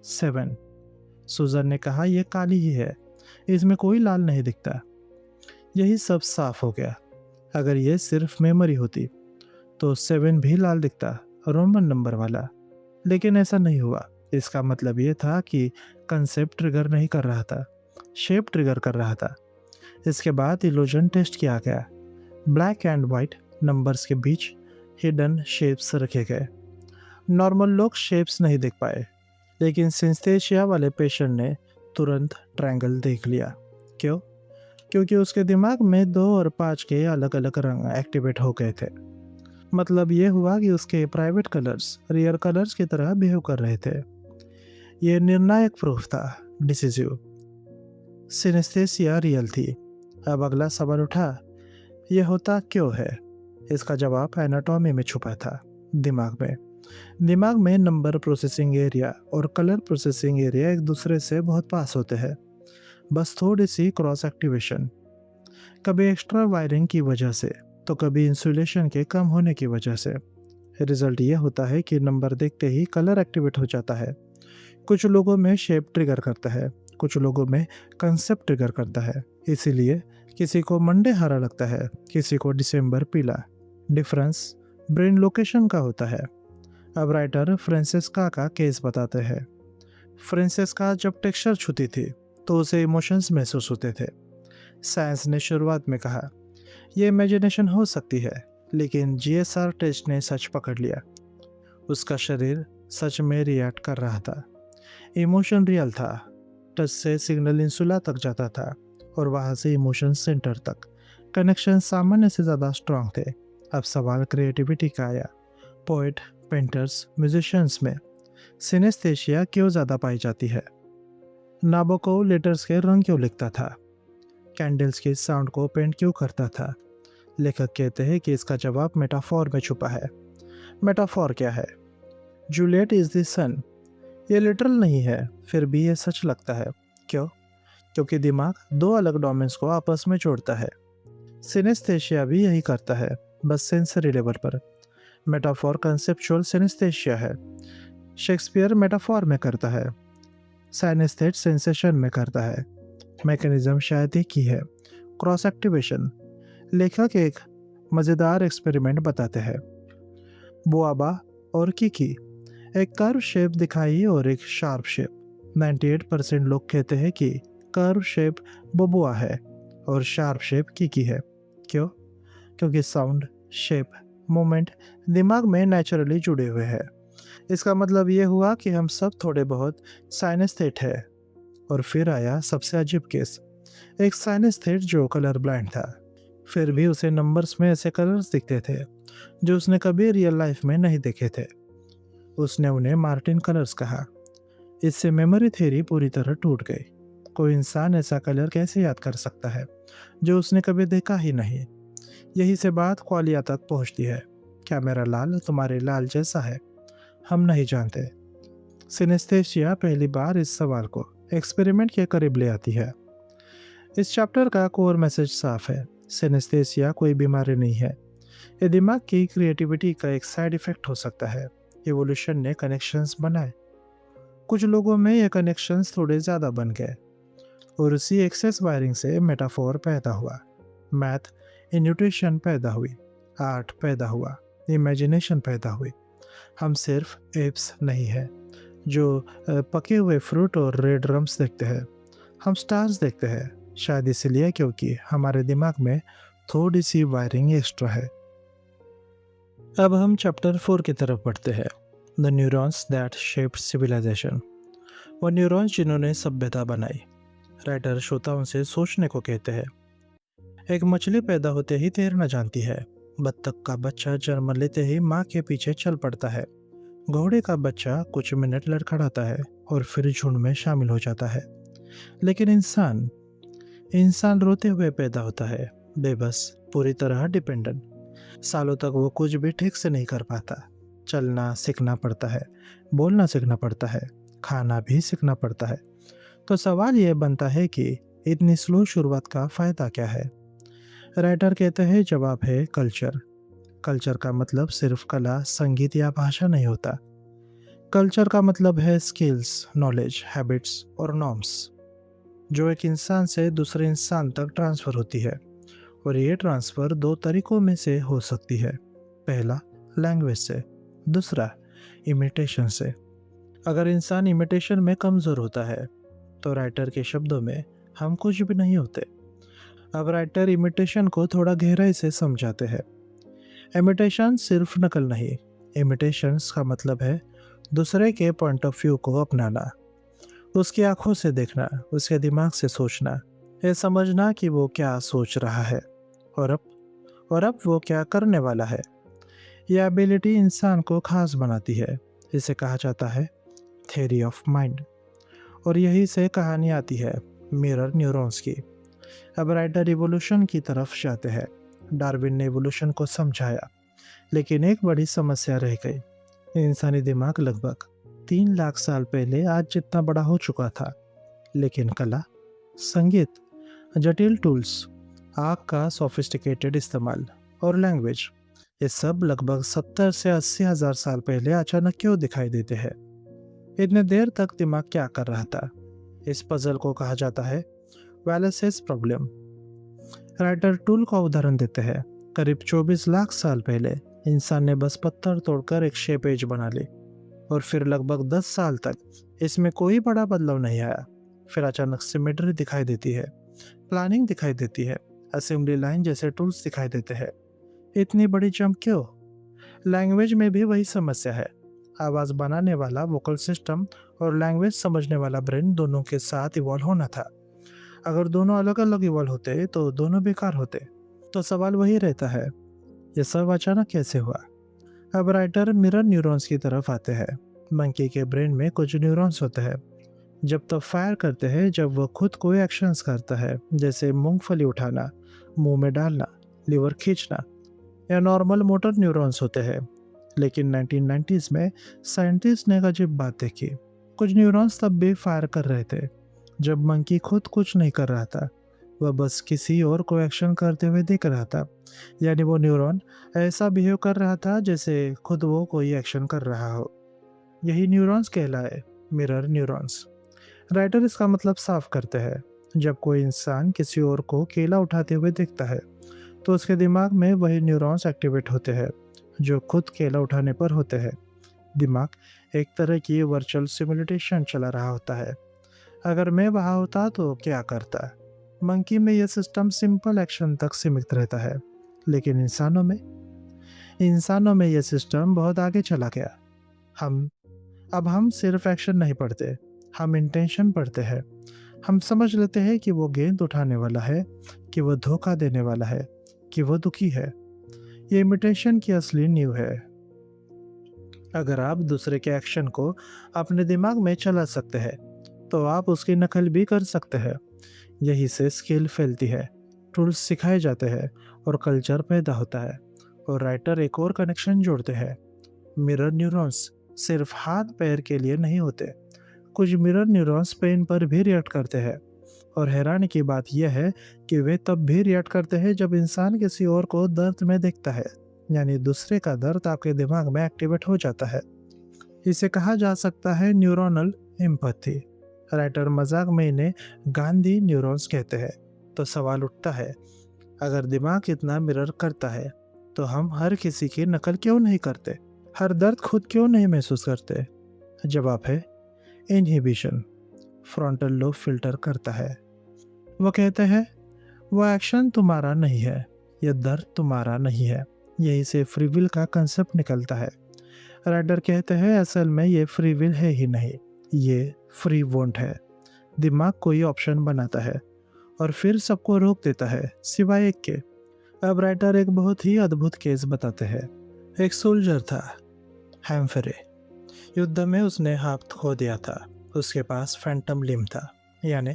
S1: 7। सुजन ने कहा, यह काली ही है, इसमें कोई लाल नहीं दिखता। यही सब साफ हो गया। अगर यह सिर्फ मेमोरी होती तो 7 भी लाल दिखता, रोमन नंबर वाला। लेकिन ऐसा नहीं हुआ। इसका मतलब यह था कि कंसेप्ट ट्रिगर नहीं कर रहा था, शेप ट्रिगर कर रहा था। इसके बाद इल्यूजन टेस्ट किया गया। ब्लैक एंड वाइट नंबर्स के बीच हिडन शेप्स रखे गए। नॉर्मल लोग शेप्स नहीं देख पाए, लेकिन सिंस्थेसिया वाले पेशेंट ने तुरंत ट्रायंगल देख लिया। क्यों? क्योंकि उसके दिमाग में 2 और 5 के अलग अलग रंग एक्टिवेट हो गए थे। मतलब ये हुआ कि उसके प्राइवेट कलर्स रियल कलर्स की तरह बिहेव कर रहे थे। ये निर्णायक प्रूफ था, डिसिसिव। सिनेस्थेसिया रियल थी। अब अगला सवाल उठा, यह होता क्यों है? इसका जवाब एनाटॉमी में छुपा था, दिमाग में। दिमाग में नंबर प्रोसेसिंग एरिया और कलर प्रोसेसिंग एरिया एक दूसरे से बहुत पास होते हैं, बस थोड़ी सी क्रॉस एक्टिवेशन। कभी एक्स्ट्रा वायरिंग की वजह से तो कभी इंसुलेशन के कम होने की वजह से। रिजल्ट ये होता है कि नंबर देखते ही कलर एक्टिवेट हो जाता है। कुछ लोगों में शेप ट्रिगर करता है, कुछ लोगों में कंसेप्ट ट्रिगर करता है। इसीलिए किसी को मंडे हरा लगता है, किसी को दिसंबर पीला। डिफरेंस ब्रेन लोकेशन का होता है। अब राइटर फ्रांसिस्का का केस बताते हैं। फ्रांसिस्का जब टेक्सचर छूती थी तो उसे इमोशंस महसूस होते थे। साइंस ने शुरुआत में कहा यह इमेजिनेशन हो सकती है, लेकिन जीएसआर टेस्ट ने सच पकड़ लिया। उसका शरीर सच में रिएक्ट कर रहा था। इमोशन रियल था। टच से सिग्नल इंसुला तक जाता था और वहां से इमोशन सेंटर तक। कनेक्शन सामान्य से ज़्यादा स्ट्रांग थे। अब सवाल क्रिएटिविटी का आया। पोएट, पेंटर्स, म्यूजिशियंस में सिनेस्थेसिया क्यों ज़्यादा पाई जाती है? नाबोकोव लेटर्स के रंग क्यों लिखता था? कैंडल्स के साउंड को पेंट क्यों करता था? लेखक कहते हैं कि इसका जवाब मेटाफोर में छुपा है। मेटाफोर क्या है? जूलियट इज द सन। ये लिटरल नहीं है, फिर भी ये सच लगता है। क्यों? क्योंकि दिमाग 2 अलग डोमेन्स को आपस में जोड़ता है। सिनेस्थेसिया भी यही करता है, बस सेंसरी लेवल पर। मेटाफोर कंसेप्चुअल सिनेस्थेसिया है। शेक्सपियर मेटाफोर में करता है, साइनेस्थेट सेंसेशन में करता है। मैकेनिज्म शायद एक ही है, क्रॉस एक्टिवेशन। लेखक एक मज़ेदार एक्सपेरिमेंट बताते हैं। बुआबा और किकी, एक कर्व शेप दिखाई और एक शार्प शेप। 98% लोग कहते हैं कि कर्व शेप बबुआ है और शार्प शेप किकी है। क्यों? क्योंकि साउंड, शेप, मूवमेंट दिमाग में नेचुरली जुड़े हुए हैं। इसका मतलब ये हुआ कि हम सब थोड़े बहुत साइनेस्थेट है। और फिर आया सबसे अजीब केस। एक साइनेस्थेट जो कलर ब्लाइंड था, फिर भी उसे नंबर्स में ऐसे कलर्स दिखते थे जो उसने कभी रियल लाइफ में नहीं देखे थे। उसने उन्हें मार्टिन कलर्स कहा। इससे मेमोरी थ्योरी पूरी तरह टूट गई। कोई इंसान ऐसा कलर कैसे याद कर सकता है जो उसने कभी देखा ही नहीं? यही से बात क्वालिया तक पहुंचती है। क्या मेरा लाल तुम्हारे लाल जैसा है? हम नहीं जानते। सिनेस्थेसिया पहली बार इस सवाल को एक्सपेरिमेंट के करीब ले आती है। इस चैप्टर का कोर मैसेज साफ है, सिनेस्थेसिया कोई बीमारी नहीं है, ये दिमाग की क्रिएटिविटी का एक साइड इफेक्ट हो सकता है। एवोल्यूशन ने कनेक्शंस बनाए, कुछ लोगों में ये कनेक्शंस थोड़े ज़्यादा बन गए और उसी एक्सेस वायरिंग से मेटाफोर पैदा हुआ, मैथ न्यूट्रिशन पैदा हुई, आर्ट पैदा हुआ, इमेजिनेशन पैदा हुई। हम सिर्फ एप्स नहीं है जो पके हुए फ्रूट और रेड ड्रम्स देखते हैं, हम स्टार्स देखते हैं, शायद इसलिए क्योंकि हमारे दिमाग में थोड़ी सी वायरिंग एक्स्ट्रा है। अब हम चैप्टर 4 की तरफ बढ़ते हैं, the neurons that shaped civilization. वो न्यूरॉन्स जिन्होंने सभ्यता बनाई। राइटर श्रोताओं से सोचने को कहते हैं। एक मछली पैदा होते ही तैरना जानती है, बत्तख का बच्चा जन्म लेते ही माँ के पीछे चल पड़ता है, घोड़े का बच्चा कुछ मिनट लड़खड़ाता है और फिर झुंड में शामिल हो जाता है। लेकिन इंसान इंसान रोते हुए पैदा होता है, बेबस, पूरी तरह डिपेंडेंट। सालों तक वो कुछ भी ठीक से नहीं कर पाता। चलना सीखना पड़ता है, बोलना सीखना पड़ता है, खाना भी सीखना पड़ता है। तो सवाल ये बनता है कि इतनी स्लो शुरुआत का फ़ायदा क्या है? राइटर कहते हैं जवाब है कल्चर। कल्चर का मतलब सिर्फ कला, संगीत या भाषा नहीं होता। कल्चर का मतलब है स्किल्स, नॉलेज, हैबिट्स और नॉर्म्स, जो एक इंसान से दूसरे इंसान तक ट्रांसफ़र होती है। और ये ट्रांसफ़र दो तरीकों में से हो सकती है। पहला लैंग्वेज से, दूसरा इमिटेशन से। अगर इंसान इमिटेशन में कमज़ोर होता है तो राइटर के शब्दों में हम कुछ भी नहीं होते। अब राइटर इमिटेशन को थोड़ा गहराई से समझाते हैं। इमिटेशन सिर्फ नकल नहीं, इमिटेशंस का मतलब है दूसरे के पॉइंट ऑफ व्यू को अपनाना, उसकी आंखों से देखना, उसके दिमाग से सोचना, ये समझना कि वो क्या सोच रहा है और अब वो क्या करने वाला है। यह एबिलिटी इंसान को खास बनाती है। इसे कहा जाता है थ्योरी ऑफ माइंड। और यही से कहानी आती है मिरर न्यूरॉन्स की। अब राइटर इवोल्यूशन की तरफ जाते हैं। डार्विन ने इवोल्यूशन को समझाया, लेकिन एक बड़ी समस्या रह गई। इंसानी दिमाग लगभग 3 लाख साल पहले आज जितना बड़ा हो चुका था, लेकिन कला, संगीत, जटिल टूल्स, आग का सोफिस्टिकेटेड इस्तेमाल और लैंग्वेज, ये सब लगभग 70 से 80 हज़ार साल पहले अचानक क्यों दिखाई देते हैं? इतने देर तक दिमाग क्या कर रहा था? इस पजल को कहा जाता है वैलेसेस प्रॉब्लम। राइटर टूल का उदाहरण देते हैं। करीब 24 लाख साल पहले इंसान ने बस पत्थर तोड़कर एक शेप एज बना ली और फिर लगभग 10 साल तक इसमें कोई बड़ा बदलाव नहीं आया। फिर अचानक सिमेट्री दिखाई देती है, प्लानिंग दिखाई देती है, असेंबली लाइन जैसे टूल्स दिखाई देते हैं। इतनी बड़ी जंप क्यों? लैंग्वेज में भी वही समस्या है। आवाज़ बनाने वाला वोकल सिस्टम और लैंग्वेज समझने वाला ब्रेन दोनों के साथ इवॉल्व होना था। अगर दोनों अलग अलग इवॉल्व होते तो दोनों बेकार होते। तो सवाल वही रहता है, ये सब अचानक कैसे हुआ? अब राइटर मिरर न्यूरॉन्स की तरफ आते हैं। मंकी के ब्रेन में कुछ न्यूरॉन्स होते हैं जब तब फायर करते हैं जब वह खुद कोई एक्शंस करता है, जैसे मूंगफली उठाना, मुंह में डालना, लीवर खींचना, या नॉर्मल मोटर न्यूरॉन्स होते हैं। लेकिन 1990s में साइंटिस्ट ने एक अजीब बात देखी। कुछ न्यूरॉन्स तब भी फायर कर रहे थे जब मंकी खुद कुछ नहीं कर रहा था, वह बस किसी और को एक्शन करते हुए देख रहा था। यानी वो न्यूरॉन ऐसा बिहेव कर रहा था जैसे खुद वो कोई एक्शन कर रहा हो। यही न्यूरॉन्स कहलाए मिरर न्यूरॉन्स। राइटर इसका मतलब साफ करते हैं। जब कोई इंसान किसी और को केला उठाते हुए देखता है तो उसके दिमाग में वही न्यूरॉन्स एक्टिवेट होते हैं जो खुद केला उठाने पर होते हैं। दिमाग एक तरह की वर्चुअल सिमुलेशन चला रहा होता है। अगर मैं वहाँ होता तो क्या करता? मंकी में यह सिस्टम सिंपल एक्शन तक सीमित रहता है, लेकिन इंसानों में यह सिस्टम बहुत आगे चला गया। हम हम सिर्फ एक्शन नहीं पढ़ते, हम इंटेंशन पढ़ते हैं। हम समझ लेते हैं कि वो गेंद उठाने वाला है, कि वो धोखा देने वाला है, कि वो दुखी है। ये इमिटेशन की असली नींव है। अगर आप दूसरे के एक्शन को अपने दिमाग में चला सकते हैं तो आप उसकी नकल भी कर सकते हैं। यही से स्किल फैलती है, टूल्स सिखाए जाते हैं और कल्चर पैदा होता है। और राइटर एक और कनेक्शन जोड़ते हैं, मिरर न्यूरॉन्स सिर्फ हाथ पैर के लिए नहीं होते। कुछ मिरर न्यूरॉन्स पेन पर भी रिएक्ट करते हैं। और हैरानी की बात यह है कि वे तब भी रिएक्ट करते हैं जब इंसान किसी और को दर्द में देखता है। यानी दूसरे का दर्द आपके दिमाग में एक्टिवेट हो जाता है। इसे कहा जा सकता है न्यूरोनल एम्पैथी। राइटर मजाक में इन्हें गांधी न्यूरॉन्स कहते हैं। तो सवाल उठता है, अगर दिमाग इतना मिरर करता है तो हम हर किसी की नकल क्यों नहीं करते? हर दर्द खुद क्यों नहीं महसूस करते? जवाब है इनहिबिशन। फ्रंटल लोब फिल्टर करता है। वो कहते हैं वो एक्शन तुम्हारा नहीं है, यह दर्द तुम्हारा नहीं है। यही से फ्री विल का कंसेप्ट निकलता है। राइटर कहते हैं असल में ये फ्री विल है ही नहीं, ये फ्री वॉन्ट है। दिमाग कोई ऑप्शन बनाता है और फिर सबको रोक देता है सिवाय एक के। अब राइटर एक बहुत ही अद्भुत केस बताते हैं। एक सोल्जर था, हैम्फरे। युद्ध में उसने हाथ खो दिया था। उसके पास फैंटम लिम्ब था, यानी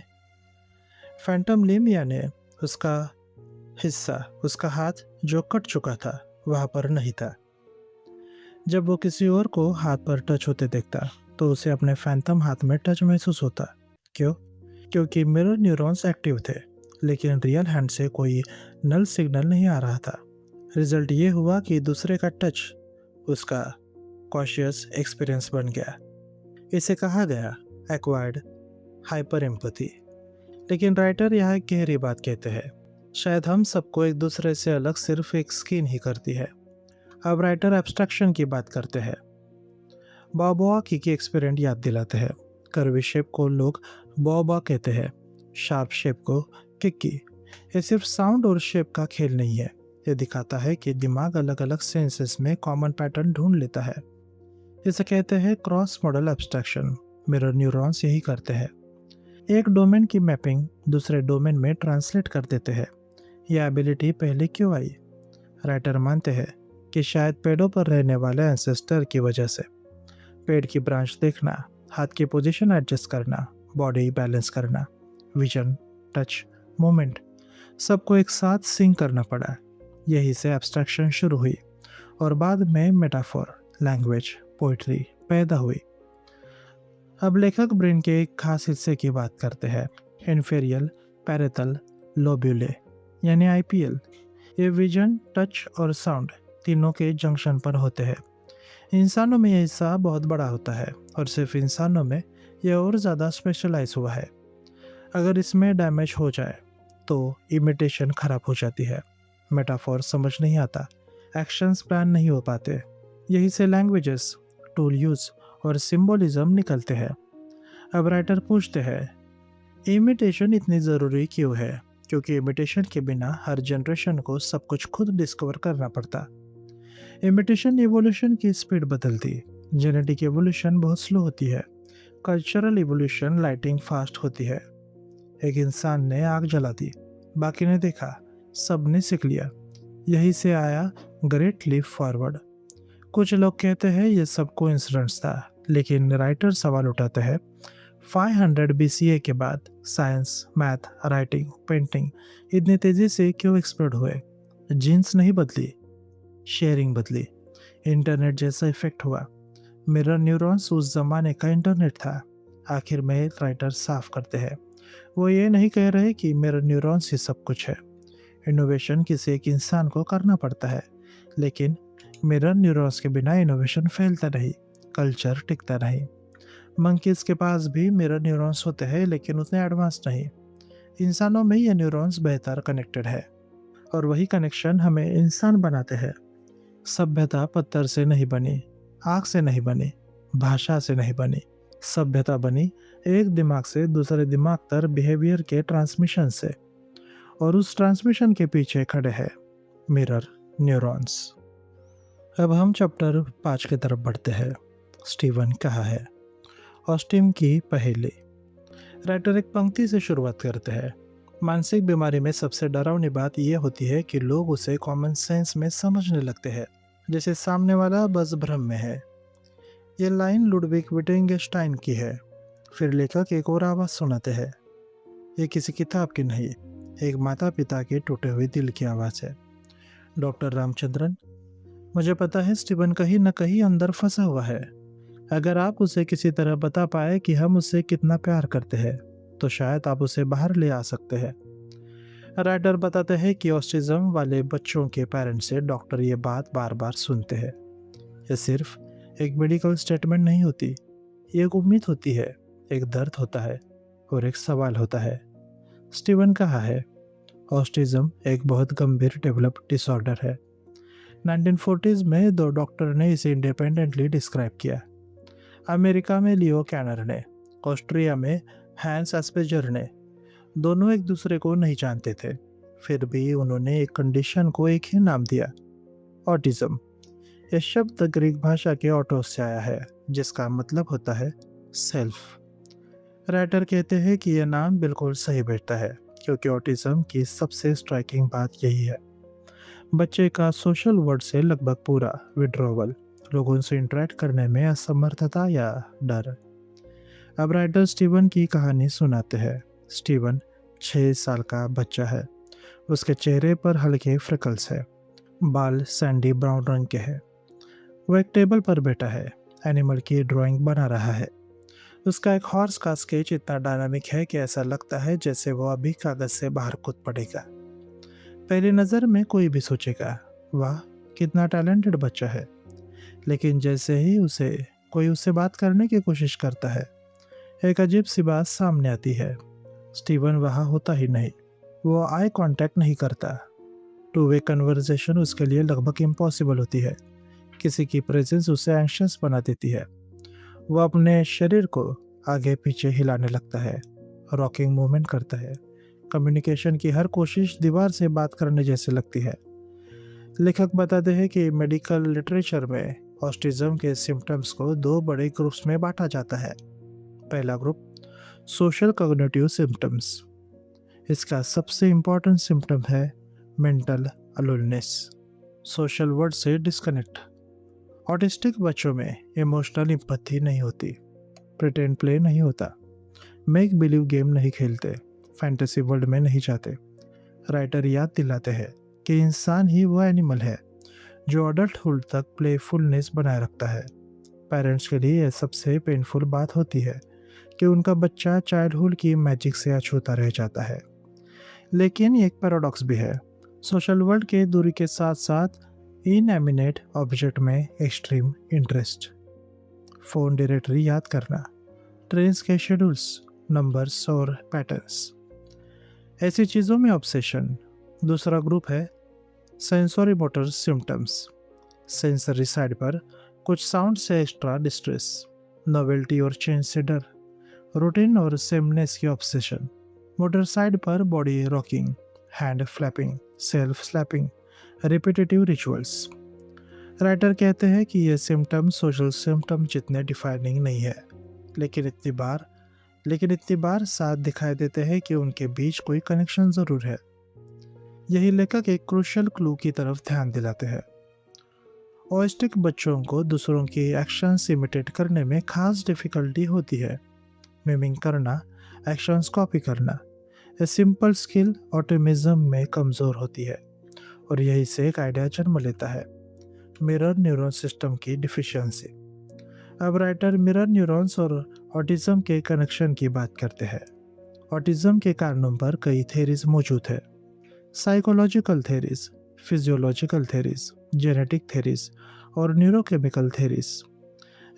S1: उसका हिस्सा, उसका हाथ जो कट चुका था वहां पर नहीं था। जब वो किसी और को हाथ पर टच होते देखता तो उसे अपने फैंटम हाथ में टच महसूस होता। क्यों? क्योंकि मिरर न्यूरॉन्स एक्टिव थे, लेकिन रियल हैंड से कोई नल सिग्नल नहीं आ रहा था। रिजल्ट ये हुआ कि दूसरे का टच उसका कॉशियस एक्सपीरियंस बन गया। इसे कहा गया एक्वायर्ड हाइपर एम्पैथी। लेकिन राइटर यहाँ एक गहरी बात कहते हैं, शायद हम सबको एक दूसरे से अलग सिर्फ एक स्किन ही करती है। अब राइटर एब्स्ट्रैक्शन की बात करते हैं। बॉबोआ की एक्सपेरिमेंट याद दिलाते हैं। कर्वी शेप को लोग बॉबा कहते हैं, शार्प शेप को किक्की। ये सिर्फ साउंड और शेप का खेल नहीं है, ये दिखाता है कि दिमाग अलग अलग सेंसेस में कॉमन पैटर्न ढूंढ लेता है। इसे कहते हैं cross model abstraction. Mirror neurons यही करते हैं, एक डोमेन की मैपिंग दूसरे डोमेन में ट्रांसलेट कर देते हैं। यह एबिलिटी पहले क्यों आई? राइटर मानते हैं कि शायद पेड़ों पर रहने वाले एंसेस्टर की वजह से। पेड़ की ब्रांच देखना, हाथ की पोजीशन एडजस्ट करना, बॉडी बैलेंस करना, विजन, टच, मूवमेंट, सबको एक साथ सिंक करना पड़ा। यही से एब्स्ट्रैक्शन शुरू हुई और बाद में मेटाफोर, लैंग्वेज, पोइट्री पैदा हुई। अब लेखक ब्रेन के एक खास हिस्से की बात करते हैं, इन्फेरियल पैरेटल लोब्यूले, यानी आईपीएल। ये विजन, टच और साउंड तीनों के जंक्शन पर होते हैं। इंसानों में यह हिस्सा बहुत बड़ा होता है और सिर्फ इंसानों में यह और ज़्यादा स्पेशलाइज हुआ है। अगर इसमें डैमेज हो जाए तो इमिटेशन खराब हो जाती है, मेटाफोर समझ नहीं आता, एक्शंस प्लान नहीं हो पाते। यही से लैंग्वेजेस, टूल यूज और सिंबोलिज्म निकलते हैं। अब राइटर पूछते हैं, इमिटेशन इतनी ज़रूरी क्यों है? क्योंकि इमिटेशन के बिना हर जनरेशन को सब कुछ खुद डिस्कवर करना पड़ता। इमिटेशन एवोल्यूशन की स्पीड बदलती, जेनेटिक एवोल्यूशन बहुत स्लो होती है, कल्चरल एवोल्यूशन लाइटिंग फास्ट होती है। एक इंसान ने आग जला दी, बाकी ने देखा, सब ने सीख लिया। यही से आया ग्रेट लीप फॉरवर्ड। कुछ लोग कहते हैं ये सब कोइंसिडेंस था, लेकिन राइटर सवाल उठाते हैं 500 बीसीए के बाद साइंस, मैथ, राइटिंग, पेंटिंग इतनी तेजी से क्यों एक्सप्लोड हुए? जीन्स नहीं बदली, शेयरिंग बदली, इंटरनेट जैसा इफेक्ट हुआ। मिरर न्यूरॉन्स उस जमाने का इंटरनेट था। आखिर में राइटर साफ करते हैं, वो ये नहीं कह रहे कि मिरर न्यूरॉन्स ही सब कुछ है। इनोवेशन किसी एक इंसान को करना पड़ता है, लेकिन मिरर न्यूरॉन्स के बिना इनोवेशन फैलता नहीं, कल्चर टिकता नहीं। मंकीज के पास भी मिरर न्यूरॉन्स होते हैं, लेकिन उतने एडवांस नहीं। इंसानों में ये न्यूरॉन्स बेहतर कनेक्टेड है और वही कनेक्शन हमें इंसान बनाते हैं। सभ्यता पत्थर से नहीं बनी, आग से नहीं बनी, भाषा से नहीं बनी। सभ्यता बनी एक दिमाग से दूसरे दिमाग तक बिहेवियर के ट्रांसमिशन से, और उस ट्रांसमिशन के पीछे खड़े हैं मिरर न्यूरॉन्स। अब हम चैप्टर 5 की तरफ बढ़ते हैं। स्टीवन कहाँ है? ऑस्टिन की पहेली। राइटर एक पंक्ति से शुरुआत करते हैं। मानसिक बीमारी में सबसे डरावनी बात यह होती है कि लोग उसे कॉमन सेंस में समझने लगते हैं, जैसे सामने वाला बस भ्रम में है। ये लाइन लुडविग विटगेन्स्टाइन की है। फिर लेखक एक और आवाज़ सुनाते हैं। ये किसी किताब की नहीं, एक माता पिता के टूटे हुए दिल की आवाज़ है। डॉक्टर रामचंद्रन, मुझे पता है स्टीवन कहीं न कहीं अंदर फंसा हुआ है, अगर आप उसे किसी तरह बता पाए कि हम उसे कितना प्यार करते हैं, तो शायद आप उसे बाहर ले आ सकते हैं। राइटर बताते हैं कि ऑटिज्म वाले बच्चों के पेरेंट्स से डॉक्टर ये बात बार बार सुनते हैं। ये सिर्फ एक मेडिकल स्टेटमेंट नहीं होती, ये एक उम्मीद होती है, एक दर्द होता है और एक सवाल होता है। स्टीवन कहा है, ऑटिज्म एक बहुत गंभीर डेवलप्ड डिसऑर्डर है। 1940s में दो डॉक्टर ने इसे इंडिपेंडेंटली डिस्क्राइब किया। अमेरिका में लियो कैनर ने, ऑस्ट्रिया में हैंस एस्पेजर ने। दोनों एक दूसरे को नहीं जानते थे, फिर भी उन्होंने एक कंडीशन को एक ही नाम दिया, ऑटिज्म। यह शब्द ग्रीक भाषा के ऑटोस से आया है, जिसका मतलब होता है सेल्फ। राइटर कहते हैं कि यह नाम बिल्कुल सही बैठता है, क्योंकि ऑटिज्म की सबसे स्ट्राइकिंग बात यही है। बच्चे का सोशल वर्ल्ड से लगभग पूरा विड्रॉवल, लोगों से इंटरेक्ट करने में असमर्थता या डर। अब राइटर स्टीवन की कहानी सुनाते हैं। स्टीवन 6 साल का बच्चा है। उसके चेहरे पर हल्के फ्रिकल्स है, बाल सैंडी ब्राउन रंग के हैं। वह एक टेबल पर बैठा है, एनिमल की ड्राइंग बना रहा है। उसका एक हॉर्स का स्केच इतना डायनामिक है कि ऐसा लगता है जैसे वो अभी कागज से बाहर कूद पड़ेगा। पहली नज़र में कोई भी सोचेगा, वाह कितना टैलेंटेड बच्चा है। लेकिन जैसे ही कोई उससे बात करने की कोशिश करता है, एक अजीब सी बात सामने आती है। स्टीवन वहाँ होता ही नहीं। वो आई कांटेक्ट नहीं करता। टू वे कन्वर्सेशन उसके लिए लगभग इम्पॉसिबल होती है। किसी की प्रेजेंस उसे एंशियस बना देती है। वो अपने शरीर को आगे पीछे हिलाने लगता है, रॉकिंग मूवमेंट करता है। कम्युनिकेशन की हर कोशिश दीवार से बात करने जैसे लगती है। लेखक बताते हैं कि मेडिकल लिटरेचर में ऑटिज्म के सिम्टम्स को दो बड़े ग्रुप्स में बांटा जाता है। पहला ग्रुप सोशल कॉग्निटिव सिम्टम्स। इसका सबसे इम्पॉर्टेंट सिम्टम है मेंटल अलोननेस, सोशल वर्ल्ड से डिस्कनेक्ट। ऑटिस्टिक बच्चों में इमोशनल एम्पैथी नहीं होती, प्रिटेंड प्ले नहीं होता, मेक बिलीव गेम नहीं खेलते, फैंटेसी वर्ल्ड में नहीं जाते। राइटर याद दिलाते हैं कि इंसान ही वो एनिमल है जो अडल्टहुड तक प्लेफुलनेस बनाए रखता है। पेरेंट्स के लिए यह सबसे पेनफुल बात होती है कि उनका बच्चा चाइल्डहुड की मैजिक से अछूता रह जाता है। लेकिन एक पैराडॉक्स भी है। सोशल वर्ल्ड के दूरी के साथ साथ इनएमिनेट ऑब्जेक्ट में एक्सट्रीम इंटरेस्ट। फ़ोन डायरेक्टरी याद करना, ट्रेन्स के शेड्यूल्स, नंबर्स और पैटर्न्स, ऐसी चीज़ों में ऑब्सेशन। दूसरा ग्रुप है sensory motor symptoms. Sensory side पर कुछ साउंड से एक्स्ट्रा डिस्ट्रेस, नोवेल्टी और चेंज से डर, रूटीन और सेमनेस की ऑब्सेशन। मोटर साइड पर body rocking, hand flapping, self slapping, repetitive rituals. Writer कहते हैं कि ये सिम्टम सोशल सिम्टम जितने डिफाइनिंग नहीं है, लेकिन इतनी बार साथ दिखाई देते हैं कि उनके बीच कोई कनेक्शन ज़रूर है। यही लेखक एक क्रूशियल क्लू की तरफ ध्यान दिलाते हैं। ऑटिस्टिक बच्चों को दूसरों की एक्शंस इमिटेट करने में खास डिफिकल्टी होती है। मिमिंग करना, एक्शंस कॉपी करना, ये सिंपल स्किल ऑटिज्म में कमज़ोर होती है, और यही से एक आइडिया जन्म लेता है, मिरर न्यूरॉन सिस्टम की डिफिशियंसी। अब राइटर मिरर न्यूरॉन्स और ऑटिज्म के कनेक्शन की बात करते हैं। ऑटिज्म के कारणों पर कई थेरीज मौजूद है, psychological theories, physiological theories, genetic theories और न्यूरोकेमिकल थेरीज।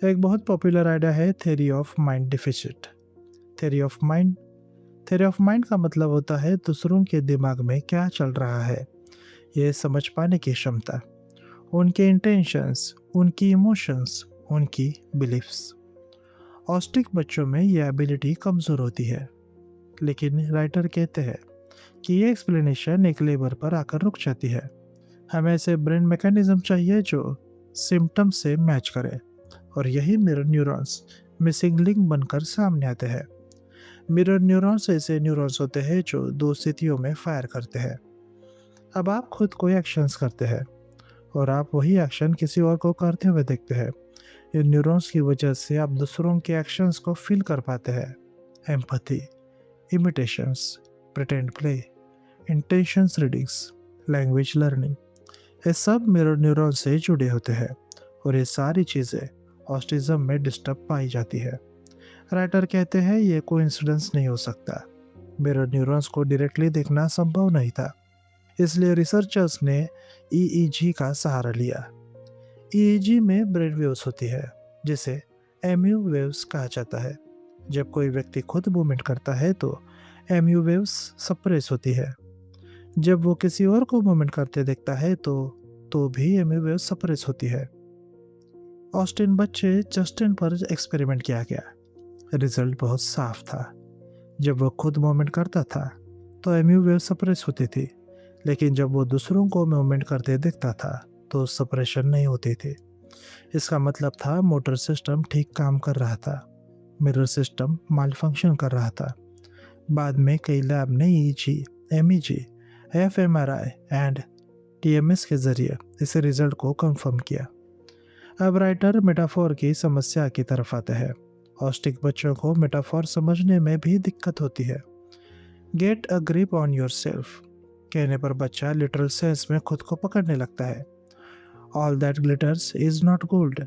S1: एक बहुत पॉपुलर आइडिया है theory of mind deficit. Theory of mind का मतलब होता है दूसरों के दिमाग में क्या चल रहा है, ये समझ पाने की क्षमता, उनके इंटेंशंस, उनकी इमोशंस, उनकी बिलीफ्स। ऑटिस्टिक बच्चों में यह एबिलिटी कमज़ोर होती है, लेकिन राइटर कहते हैं कि ये एक्सप्लेनेशन एक लेवल पर आकर रुक जाती है। हमें ऐसे ब्रेन मैकेनिज्म चाहिए जो सिम्टम से मैच करे, और यही मिरर न्यूरॉन्स मिसिंग लिंक बनकर सामने आते हैं। मिरर न्यूरॉन्स ऐसे न्यूरॉन्स होते हैं जो दो स्थितियों में फायर करते हैं। अब आप खुद कोई एक्शंस करते हैं और आप वही एक्शन किसी और को करते हुए देखते हैं। इन न्यूरॉन्स की वजह से आप दूसरों के एक्शंस को फील कर पाते हैं। Empathy, imitations, pretend play, intentions readings, language learning, ये सब मिरर न्यूरॉन से जुड़े होते हैं, और ये सारी चीज़ें ऑटिज्म में डिस्टर्ब पाई जाती है। राइटर कहते हैं ये कोइंसिडेंस नहीं हो सकता। मिरर न्यूरॉन्स को डायरेक्टली देखना संभव नहीं था, इसलिए रिसर्चर्स ने ईईजी का सहारा लिया। ईईजी में ब्रेन वेव्स होती है, जिसे एमयू वेव्स कहा जाता है। जब कोई व्यक्ति खुद मूवमेंट करता है तो एमयू वेव्स सप्रेस होती है। जब वो किसी और को मूवमेंट करते देखता है तो भी एमयू वेव्स सप्रेस होती है। ऑस्टिन बच्चे जस्टिन पर एक्सपेरिमेंट किया गया। रिजल्ट बहुत साफ था। जब वो खुद मूवमेंट करता था तो एमयू वेव सप्रेस होती थी, लेकिन जब वो दूसरों को मूवमेंट करते देखता था तो सप्रेशन नहीं होती थी। इसका मतलब था मोटर सिस्टम ठीक काम कर रहा था, मिरर सिस्टम माल फंक्शन कर रहा था। बाद में कई लैब ने easy, MEG, fMRI and TMS के जरिए इस रिजल्ट को कंफर्म किया। अब राइटर मेटाफोर की समस्या की तरफ आते हैं। ऑस्टिक बच्चों को मेटाफोर समझने में भी दिक्कत होती है। Get a grip on your self कहने पर बच्चा लिटरल सेंस में खुद को पकड़ने लगता है। All that glitters is not gold,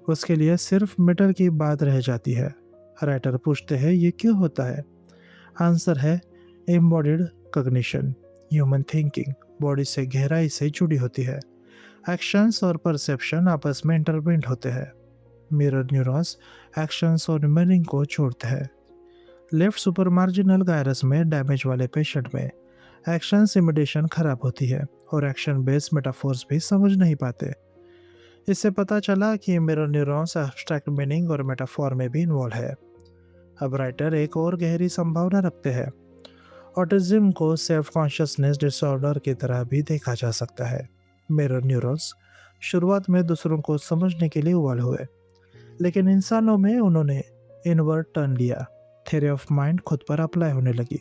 S1: उसके लिए सिर्फ मेटल की बात रह जाती है। राइटर पूछते हैं ये क्यों होता है। आंसर है embodied cognition. Human thinking body से गहराई से जुड़ी होती है। एक्शंस और परसेप्शन आपस में इंटरवेंट होते हैं। मिरर न्यूरॉन्स एक्शंस और मीनिंग को जोड़ते हैं। लेफ्ट सुपर मार्जिनल गायरस में डैमेज वाले पेशेंट में एक्शन इमिटेशन खराब होती है और एक्शन बेस्ड मेटाफोर्स भी समझ नहीं पाते। इससे पता चला कि मिरर न्यूरॉन्स एब्स्ट्रैक्ट मीनिंग और मेटाफोर में भी इन्वॉल्व है। अब राइटर एक और गहरी संभावना रखते हैं। ऑटिज्म को सेल्फ कॉन्शियसनेस डिसऑर्डर की तरह भी देखा जा सकता है। मिरर न्यूरॉन्स शुरुआत में दूसरों को समझने के लिए इवॉल्व हुए, लेकिन इंसानों में उन्होंने इनवर्ट टर्न लिया। थ्योरी ऑफ माइंड खुद पर अप्लाई होने लगी।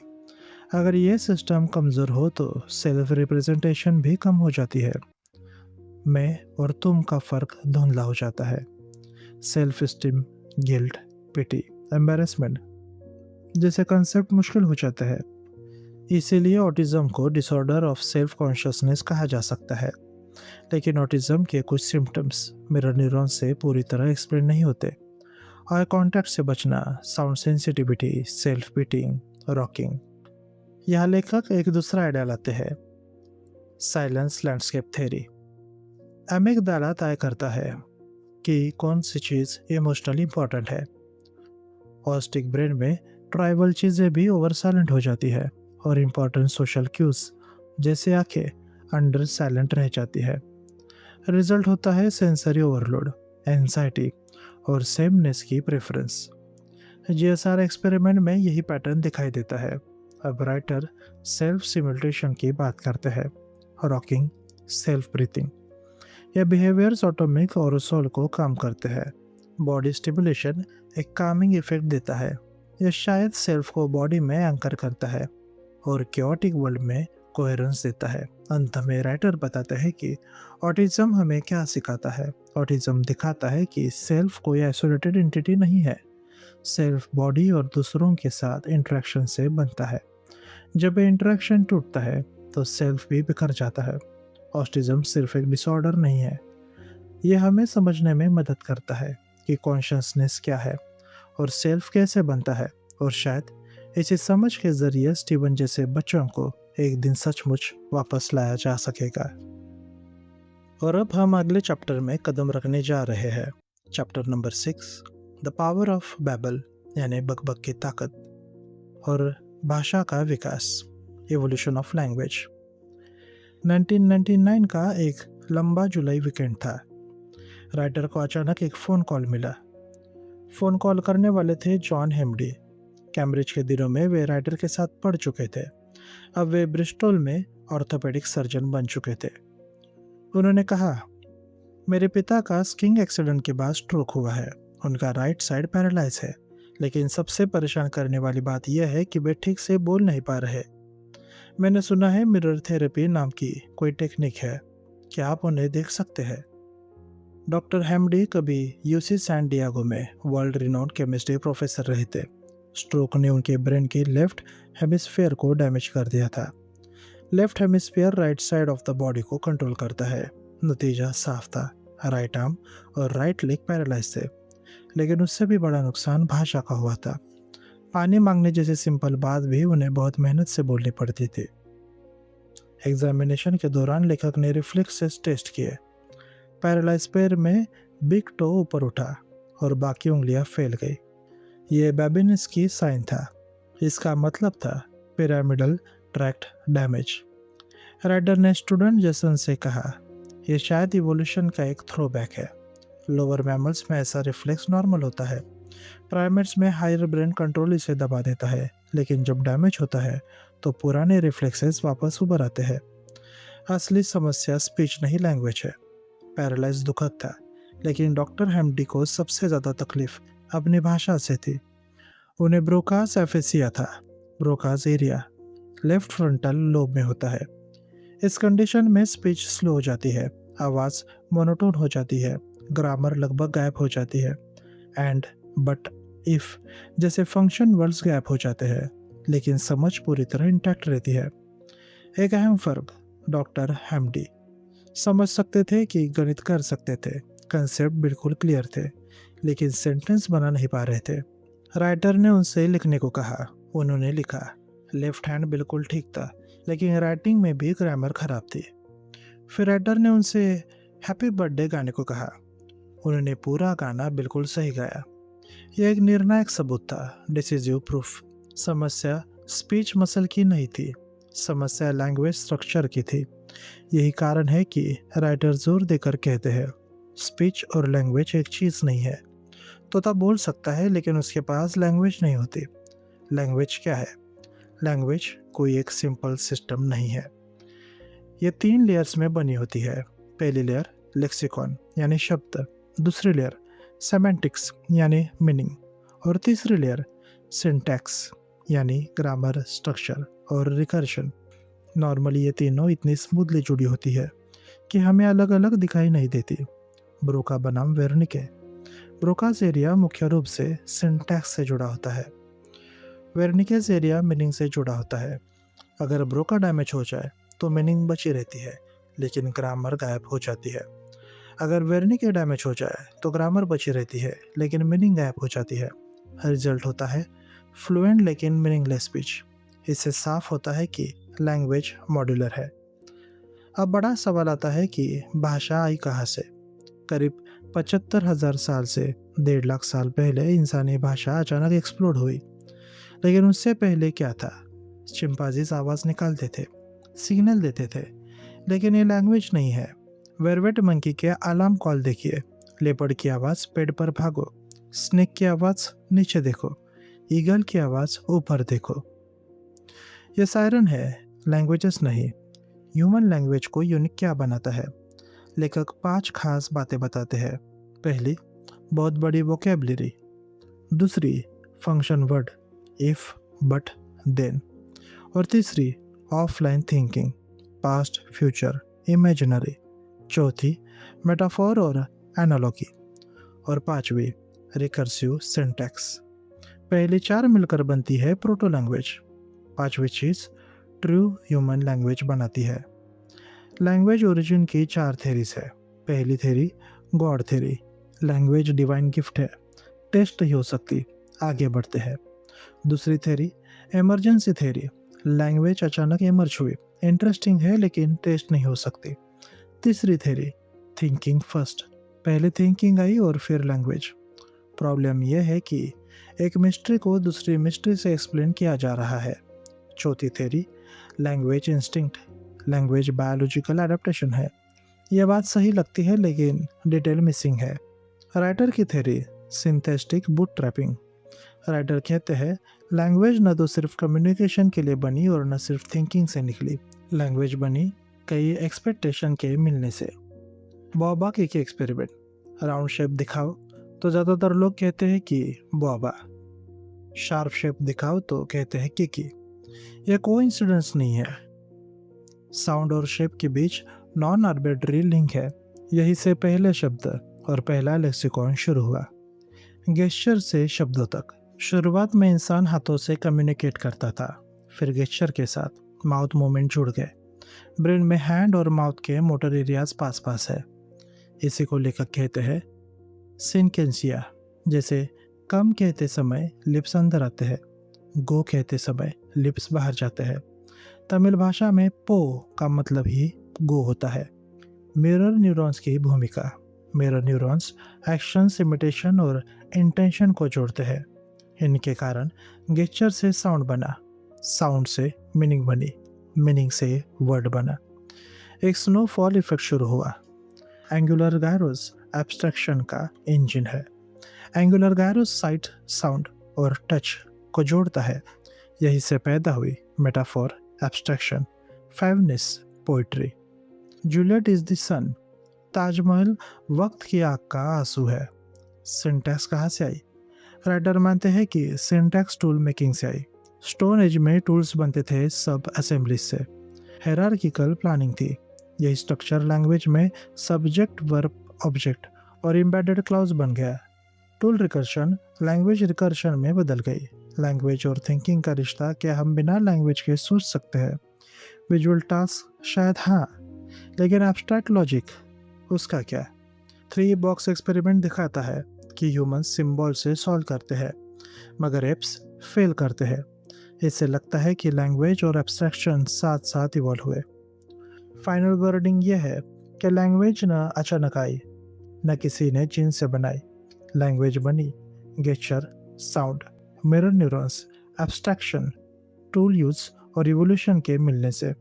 S1: अगर ये सिस्टम कमज़ोर हो तो सेल्फ रिप्रेजेंटेशन भी कम हो जाती है। मैं और तुम का फ़र्क धुंधला हो जाता है। सेल्फ स्टीम, गिल्ट, पिटी, एम्बेरसमेंट जैसे कंसेप्ट मुश्किल हो जाते हैं। इसीलिए ऑटिज्म को डिसऑर्डर ऑफ सेल्फ कॉन्शियसनेस कहा जा सकता है। लेकिन ऑटिज्म के कुछ सिम्टम्स मिरर न्यूरॉन से पूरी तरह एक्सप्लेन नहीं होते। आई कॉन्टैक्ट से बचना, sound sensitivity, self beating, rocking. यहाँ लेखक एक दूसरा आइडिया लाते हैं, साइलेंस लैंडस्केप थ्योरी। एमिगडाला तय करता है कि कौन सी चीज़ इमोशनली इंपॉर्टेंट है। ऑस्टिक ब्रेन में ट्राइबल चीज़ें भी ओवर साइलेंट हो जाती है और इम्पॉर्टेंट सोशल क्यूज जैसे आंखें अंडर साइलेंट रह जाती है। रिजल्ट होता है सेंसरी ओवरलोड, एंजाइटी और सेमनेस की प्रेफरेंस। जीएसआर एक्सपेरिमेंट में यही पैटर्न दिखाई देता है। अब राइटर सेल्फ सिमुलेशन की बात करते हैं, रॉकिंग, सेल्फ ब्रीथिंग। ये बिहेवियर्स ऑटोमिक और सोल को काम करते हैं। बॉडी स्टिमुलेशन एक कामिंग इफेक्ट देता है। यह शायद सेल्फ को बॉडी में एंकर करता है और क्योटिक वर्ल्ड में कोहेरेंस देता है। अंत में राइटर बताते हैं कि ऑटिज्म हमें क्या सिखाता है। ऑटिज्म दिखाता है कि सेल्फ कोई आइसोलेटेड एंटिटी नहीं है। सेल्फ बॉडी और दूसरों के साथ इंटरेक्शन से बनता है। जब ये इंटरेक्शन टूटता है तो सेल्फ भी बिखर जाता है। ऑटिज्म सिर्फ एक डिसऑर्डर नहीं है, यह हमें समझने में मदद करता है कि कॉन्शियसनेस क्या है और सेल्फ कैसे बनता है, और शायद इसी समझ के जरिए स्टीवन जैसे बच्चों को एक दिन सचमुच वापस लाया जा सकेगा। और अब हम अगले चैप्टर में कदम रखने जा रहे हैं। Chapter number 6, the power of babel, यानी बकबक की ताकत और भाषा का विकास, एवोल्यूशन ऑफ लैंग्वेज। 1999 का एक लंबा जुलाई वीकेंड था। राइटर को अचानक एक फ़ोन कॉल मिला। फ़ोन कॉल करने वाले थे जॉन हेमडी। कैम्ब्रिज के दिनों में वे राइटर के साथ पढ़ चुके थे। अब वे ब्रिस्टल में ऑर्थोपेडिक सर्जन बन चुके थे। उन्होंने कहा, मेरे पिता का स्कीइंग एक्सीडेंट के बाद स्ट्रोक हुआ है। उनका राइट साइड पैरालाइज है, लेकिन सबसे परेशान करने वाली बात यह है कि वे ठीक से बोल नहीं पा रहे। मैंने सुना है मिरर थेरेपी नाम की कोई टेक्निक है, क्या आप उन्हें देख सकते हैं? डॉक्टर हेमडी कभी यूसी सैन डियागो में वर्ल्ड रिनोन केमिस्ट्री प्रोफेसर रहे थे। स्ट्रोक ने उनके ब्रेन के लेफ्ट हेमिस्फीयर को डैमेज कर दिया था। Left hemisphere right side of the body को कंट्रोल करता है। नतीजा साफ था, राइट आर्म और राइट लेग पैरालाइज थे, लेकिन उससे भी बड़ा नुकसान भाषा का हुआ था। पानी मांगने जैसी सिंपल बात भी उन्हें बहुत मेहनत से बोलनी पड़ती थी। एग्जामिनेशन के दौरान लेखक ने रिफ्लेक्सेस टेस्ट किए। पैरालाइज पैर में बिग टो ऊपर उठा और बाकी उंगलियां फैल गई। ये बेबिन्स्की साइन था। इसका मतलब था पिरामिडल ट्रैक्ट डैमेज। राइडर ने स्टूडेंट जेसन से कहा, यह शायद इवोल्यूशन का एक थ्रोबैक है। लोअर मैमल्स में ऐसा रिफ्लेक्स नॉर्मल होता है। प्राइमेट्स में हायर ब्रेन कंट्रोल इसे दबा देता है, लेकिन जब डैमेज होता है तो पुराने रिफ्लेक्सेस वापस उभर आते हैं। असली समस्या स्पीच नहीं लैंग्वेज है। पैरालाइज दुखद था, लेकिन डॉक्टर हेम्डी को सबसे ज़्यादा तकलीफ अपनी भाषा से थी। उन्हें ब्रोकास एफेसिया था। Broca's area left frontal lobe में होता है। इस कंडीशन में स्पीच स्लो हो जाती है, आवाज़ मोनोटोन हो जाती है, ग्रामर लगभग गायब हो जाती है, एंड बट इफ जैसे फंक्शन वर्ड्स गायब हो जाते हैं, लेकिन समझ पूरी तरह इंटैक्ट रहती है। एक अहम फर्क, डॉक्टर हेम्डी समझ सकते थे कि गणित कर सकते थे, कंसेप्ट बिल्कुल क्लियर थे, लेकिन सेंटेंस बना नहीं पा रहे थे। राइटर ने उनसे लिखने को कहा। उन्होंने लिखा। लेफ्ट हैंड बिल्कुल ठीक था, लेकिन राइटिंग में भी ग्रामर खराब थी। फिर राइटर ने उनसे हैप्पी बर्थडे गाने को कहा। उन्होंने पूरा गाना बिल्कुल सही गाया। यह एक निर्णायक सबूत था, डिसिजिव प्रूफ। समस्या स्पीच मसल की नहीं थी, समस्या लैंग्वेज स्ट्रक्चर की थी। यही कारण है कि राइटर जोर देकर कहते हैं, स्पीच और लैंग्वेज एक चीज़ नहीं है। तोता बोल सकता है, लेकिन उसके पास लैंग्वेज नहीं होती। लैंग्वेज क्या है? लैंग्वेज कोई एक सिंपल सिस्टम नहीं है। ये 3 लेयर्स में बनी होती है। पहली लेयर लेक्सिकॉन यानी शब्द, दूसरी लेयर सेमेंटिक्स यानी मीनिंग, और तीसरी लेयर सिंटैक्स यानी ग्रामर, स्ट्रक्चर और रिकर्शन। नॉर्मली ये तीनों इतनी स्मूथली जुड़ी होती है कि हमें अलग अलग दिखाई नहीं देती। ब्रोका बनाम वेर्निके। ब्रोकास एरिया मुख्य रूप से सिंटैक्स से जुड़ा होता है। वेर्निकेस एरिया मीनिंग से जुड़ा होता है। अगर ब्रोका डैमेज हो जाए तो मीनिंग बची रहती है, लेकिन ग्रामर गायब हो जाती है। अगर वेर्निके डैमेज हो जाए तो ग्रामर बची रहती है, लेकिन मीनिंग गायब हो जाती है। रिजल्ट होता है फ्लुएंट लेकिन मीनिंगलेस स्पीच। इससे साफ होता है कि लैंग्वेज मॉड्यूलर है। अब बड़ा सवाल आता है कि भाषा आई कहाँ से? करीब 75,000 साल से 1.5 लाख साल पहले इंसानी भाषा अचानक एक्सप्लोड हुई। लेकिन उससे पहले क्या था? चिंपांजीज आवाज़ निकालते थे, सिग्नल देते थे, लेकिन ये लैंग्वेज नहीं है। वेलवेट मंकी के अलार्म कॉल देखिए, लेपर्ड की आवाज़ पेड़ पर भागो, स्नेक की आवाज़ नीचे देखो, ईगल की आवाज़ ऊपर देखो। ये सायरन है, लैंग्वेजेस नहीं। ह्यूमन लैंग्वेज को यूनिक क्या बनाता है? लेखक 5 खास बातें बताते हैं। पहली, बहुत बड़ी वोकेबलरी। दूसरी, function word if, but, then. और तीसरी, offline thinking, past, future, imaginary. चौथी, मेटाफोर और एनालॉगी। और पांचवी, रिकर्सिव सिंटैक्स। पहली 4 मिलकर बनती है प्रोटो लैंग्वेज। पांचवी चीज़ ट्रू ह्यूमन लैंग्वेज बनाती है। लैंग्वेज ओरिजिन की 4 थेरीज है। पहली theory, God theory. Language divine gift है, टेस्ट नहीं हो सकती, आगे बढ़ते हैं। दूसरी थेरी, इमरजेंसी थेरी। लैंग्वेज अचानक इमर्ज हुई, इंटरेस्टिंग है लेकिन टेस्ट नहीं हो सकती। तीसरी थेरी, थिंकिंग फर्स्ट। पहले थिंकिंग आई और फिर लैंग्वेज। प्रॉब्लम यह है कि एक मिस्ट्री को दूसरी मिस्ट्री से एक्सप्लेन किया जा रहा है। चौथी theory, language instinct. Language biological adaptation है। यह बात सही लगती है, लेकिन डिटेल मिसिंग है। राइटर की थेरी, सिंथेस्टिक बूट ट्रैपिंग। राइटर कहते हैं, लैंग्वेज न तो सिर्फ कम्युनिकेशन के लिए बनी और न सिर्फ थिंकिंग से निकली। लैंग्वेज बनी कई एक्सपेक्टेशन के मिलने से। बॉबाकी के एक्सपेरिमेंट। राउंड शेप दिखाओ तो ज़्यादातर लोग कहते हैं कि बॉबा। शार्प शेप दिखाओ तो कहते हैं किकी। यह कोइंसिडेंस नहीं है। साउंड और शेप के बीच नॉन आर्बिट्रेरी लिंक है। यही से पहले शब्द और पहला लेक्सिकॉन शुरू हुआ। गेस्चर से शब्दों तक। शुरुआत में इंसान हाथों से कम्युनिकेट करता था, फिर गेस्चर के साथ माउथ मूवमेंट जुड़ गए। ब्रेन में हैंड और माउथ के मोटर एरियाज पास पास है। इसी को लेखक कहते हैं सिनकेंसिया। जैसे कम कहते समय लिप्स अंदर आते हैं, गो कहते समय लिप्स बाहर जाते हैं। तमिल भाषा में पो का मतलब ही गो होता है। मिरर न्यूरॉन्स की भूमिका। मिरर न्यूरॉन्स एक्शन, इमिटेशन और इंटेंशन को जोड़ते हैं। इनके कारण गेस्चर से साउंड बना, साउंड से मीनिंग बनी, मीनिंग से वर्ड बना। एक स्नोफॉल इफेक्ट शुरू हुआ। एंगुलर गायरोस एब्स्ट्रैक्शन का इंजन है। एंगुलर गायरोस साइट, साउंड और टच को जोड़ता है। यही से पैदा हुई मेटाफोर, एब्स्ट्रैक्शन, फाइवनेस, poetry. Juliet is the sun. Taj Mahal वक्त की आग का आंसू है। सिंटैक्स कहाँ से आई? राइटर मानते हैं कि सिंटैक्स टूल मेकिंग से आई। स्टोन एज में टूल्स बनते थे सब असेंबलीज से। हायरार्किकल प्लानिंग थी। यही स्ट्रक्चर लैंग्वेज में सब्जेक्ट, वर्ब, ऑब्जेक्ट और एम्बेडेड क्लाउज बन गया। टूल रिकर्शन लैंग्वेज रिकर्शन में बदल गई। लैंग्वेज और थिंकिंग का रिश्ता, क्या हम बिना लैंग्वेज के सोच सकते हैं? विजुअल टास्क शायद हाँ, लेकिन एब्स्ट्रैक्ट लॉजिक उसका क्या? 3 बॉक्स एक्सपेरिमेंट दिखाता है कि ह्यूमन सिंबल से सॉल्व करते हैं, मगर एप्स फेल करते हैं। इससे लगता है कि लैंग्वेज और एब्स्ट्रैक्शन साथ साथ इवॉल्व हुए। फाइनल वर्डिंग यह है कि लैंग्वेज न अचानक आई, न किसी ने जीन से बनाई। लैंग्वेज बनी gesture, sound, mirror neurons, abstraction, tool use और इवोल्यूशन के मिलने से।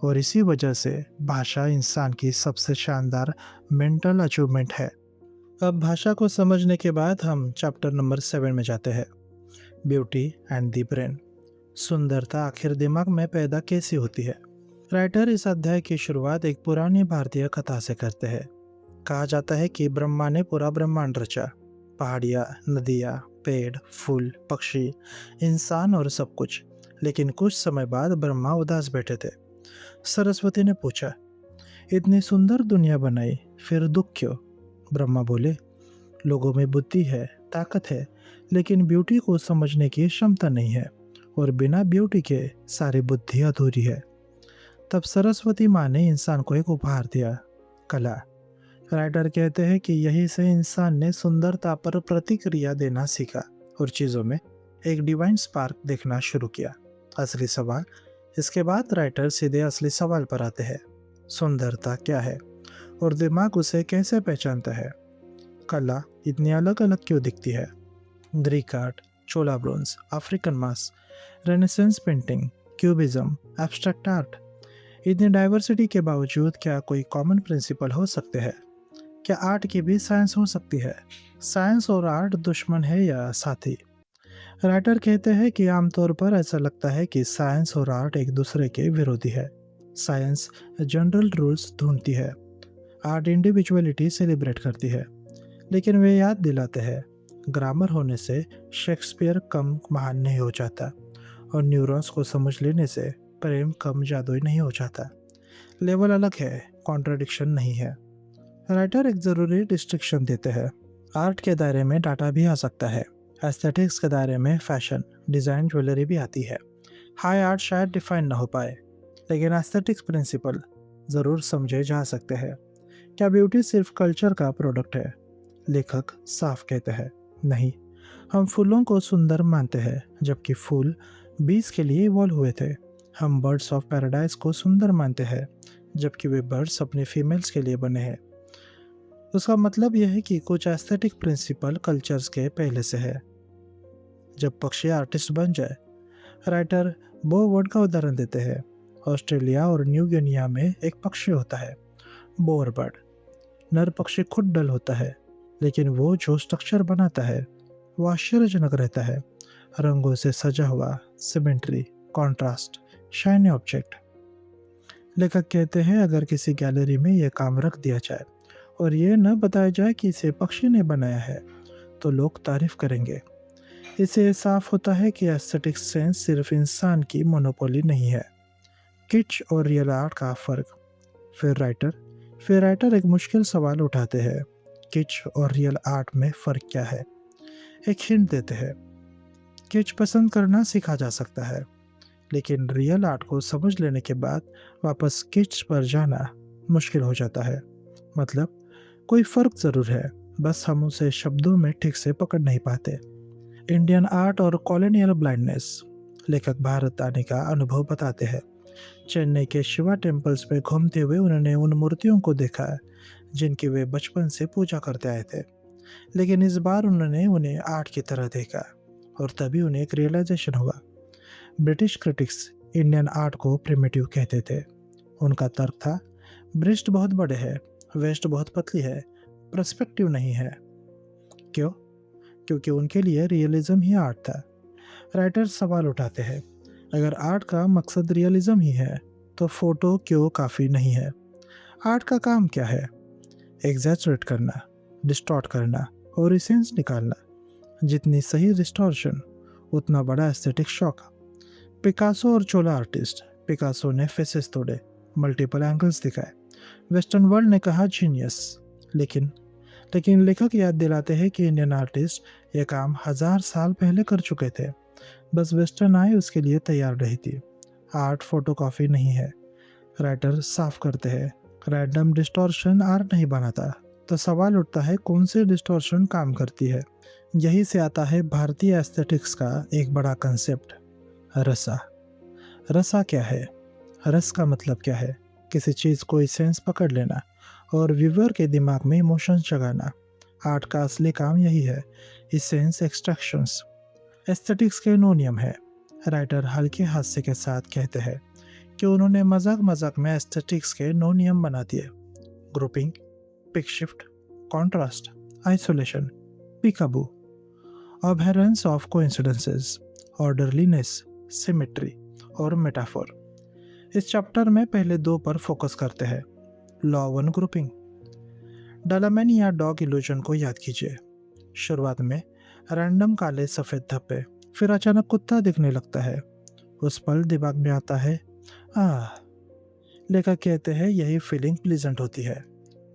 S1: और इसी वजह से भाषा इंसान की सबसे शानदार मेंटल अचीवमेंट है। अब भाषा को समझने के बाद हम चैप्टर नंबर 7 में जाते हैं, ब्यूटी एंड द ब्रेन। सुंदरता आखिर दिमाग में पैदा कैसी होती है? राइटर इस अध्याय की शुरुआत एक पुरानी भारतीय कथा से करते हैं। कहा जाता है कि ब्रह्मा ने पूरा ब्रह्मांड रचा, पहाड़ियाँ, नदियाँ, पेड़, फूल, पक्षी, इंसान और सब कुछ। लेकिन कुछ समय बाद ब्रह्मा उदास बैठे थे। सरस्वती ने पूछा, इतनी सुंदर दुनिया बनाई, फिर दुख क्यों? ब्रह्मा बोले, लोगों में बुद्धि है, ताकत है, लेकिन ब्यूटी को समझने की क्षमता नहीं है, और बिना ब्यूटी के सारी बुद्धि अधूरी है। तब सरस्वती माँ ने इंसान को एक उपहार दिया, कला। राइटर कहते हैं कि यही से इंसान ने सुंदरता पर प्रतिक्रिया देना सीखा और चीज़ों में एक डिवाइन स्पार्क देखना शुरू किया। असली सवाल, इसके बाद राइटर सीधे असली सवाल पर आते हैं, सुंदरता क्या है और दिमाग उसे कैसे पहचानता है? कला इतनी अलग अलग क्यों दिखती है? Greek art, Chola bronze, African mass, renaissance painting, cubism, abstract art, इतनी डाइवर्सिटी के बावजूद क्या कोई कॉमन प्रिंसिपल हो सकते हैं? क्या आर्ट की भी साइंस हो सकती है? साइंस और आर्ट दुश्मन है या साथी? राइटर कहते हैं कि आमतौर पर ऐसा लगता है कि साइंस और आर्ट एक दूसरे के विरोधी है। साइंस जनरल रूल्स ढूंढती है, आर्ट इंडिविजुअलिटी सेलिब्रेट करती है। लेकिन वे याद दिलाते हैं, ग्रामर होने से शेक्सपियर कम महान नहीं हो जाता, और न्यूरॉन्स को समझ लेने से प्रेम कम जादुई नहीं हो जाता। लेवल अलग है, कॉन्ट्रडिक्शन नहीं है। राइटर एक ज़रूरी डिस्ट्रिक्शन देते हैं। आर्ट के दायरे में डाटा भी आ सकता है, एस्थेटिक्स के दायरे में फैशन, डिज़ाइन, ज्वेलरी भी आती है। हाई आर्ट शायद डिफाइन ना हो पाए, लेकिन एस्थेटिक्स प्रिंसिपल ज़रूर समझे जा सकते हैं। क्या ब्यूटी सिर्फ कल्चर का प्रोडक्ट है? लेखक साफ कहते हैं, नहीं। हम फूलों को सुंदर मानते हैं, जबकि फूल बीज के लिए इवॉल्व हुए थे। हम बर्ड्स ऑफ पैराडाइज को सुंदर मानते हैं, जबकि वे बर्ड्स अपने फीमेल्स के लिए बने हैं। उसका मतलब यह है कि कुछ एस्थेटिक प्रिंसिपल कल्चर्स के पहले से है। जब पक्षी आर्टिस्ट बन जाए, राइटर बो वर्ड का उदाहरण देते हैं। ऑस्ट्रेलिया और न्यू गिनिया में एक पक्षी होता है, बोअर बर्ड। नर पक्षी खुद डल होता है, लेकिन वो जो स्ट्रक्चर बनाता है वो आश्चर्यजनक रहता है। रंगों से सजा हुआ, सिमेट्री, कॉन्ट्रास्ट, शाइनी ऑब्जेक्ट। लेखक कहते हैं, अगर किसी गैलरी में यह काम रख दिया जाए और ये न बताया जाए कि इसे पक्षी ने बनाया है, तो लोग तारीफ करेंगे। इससे साफ होता है कि एस्थेटिक सेंस सिर्फ इंसान की मोनोपोली नहीं है। किच और रियल आर्ट का फर्क। फिर राइटर एक मुश्किल सवाल उठाते हैं, किच और रियल आर्ट में फ़र्क क्या है? एक हिंट देते हैं, किच पसंद करना सीखा जा सकता है, लेकिन रियल आर्ट को समझ लेने के बाद वापस किच पर जाना मुश्किल हो जाता है। मतलब कोई फर्क जरूर है, बस हम उसे शब्दों में ठीक से पकड़ नहीं पाते। इंडियन आर्ट और कॉलोनियल ब्लाइंडनेस। लेखक भारत आने का अनुभव बताते हैं। चेन्नई के शिवा टेम्पल्स में घूमते हुए उन्होंने उन मूर्तियों को देखा जिनकी वे बचपन से पूजा करते आए थे, लेकिन इस बार उन्होंने उन्हें आर्ट की तरह देखा और तभी उन्हें एक रियलाइजेशन हुआ। ब्रिटिश क्रिटिक्स इंडियन आर्ट को प्रिमिटिव कहते थे। उनका तर्क था, ब्रिस्ट बहुत बड़े हैं, वेस्ट बहुत पतली है, पर्सपेक्टिव नहीं है। क्यों? क्योंकि उनके लिए रियलिज्म ही आर्ट था। राइटर्स सवाल उठाते हैं, अगर आर्ट का मकसद रियलिज्म ही है तो फोटो क्यों काफ़ी नहीं है? आर्ट का काम क्या है? एग्जैचरेट करना, डिस्टॉर्ट करना और इसेंस निकालना। जितनी सही डिस्टॉर्शन उतना बड़ा एस्थेटिक शॉक। पिकासो और चोला आर्टिस्ट। पिकासो ने फेसेस तोड़े, मल्टीपल एंगल्स दिखाए। वेस्टर्न वर्ल्ड ने कहा जीनियस। लेकिन लेकिन लेखक याद दिलाते हैं कि इंडियन आर्टिस्ट ये काम 1000 साल पहले कर चुके थे, बस वेस्टर्न आए उसके लिए तैयार रही थी। आर्ट फोटोकॉपी नहीं है। राइटर साफ करते हैं, रैंडम डिस्टॉर्शन आर्ट नहीं बनाता। तो सवाल उठता है, कौन सी डिस्टॉर्शन काम करती है? यही से आता है भारतीय एस्थेटिक्स का एक बड़ा कंसेप्ट, रसा। रसा क्या है? रस का मतलब क्या है? किसी चीज़ को सेंस पकड़ लेना और व्यूअर के दिमाग में इमोशंस जगाना। आर्ट का असली काम यही है, सेंस एक्सट्रैक्शंस। एस्थेटिक्स के 9 नियम है। राइटर हल्के हास्य के साथ कहते हैं कि उन्होंने मजाक मजाक में एस्थेटिक्स के 9 नियम बना दिए। Grouping, peak shift, contrast, isolation, peekaboo, abhorrence of coincidences, orderliness, symmetry और मेटाफोर। इस चैप्टर में पहले 2 पर फोकस करते हैं। Law 1, grouping. डालामैन या डॉग इल्यूजन को याद कीजिए। शुरुआत में रैंडम काले सफ़ेद धब्बे, फिर अचानक कुत्ता दिखने लगता है। उस पल दिमाग में आता है, आह। लेखक कहते हैं यही फीलिंग प्लीजेंट होती है।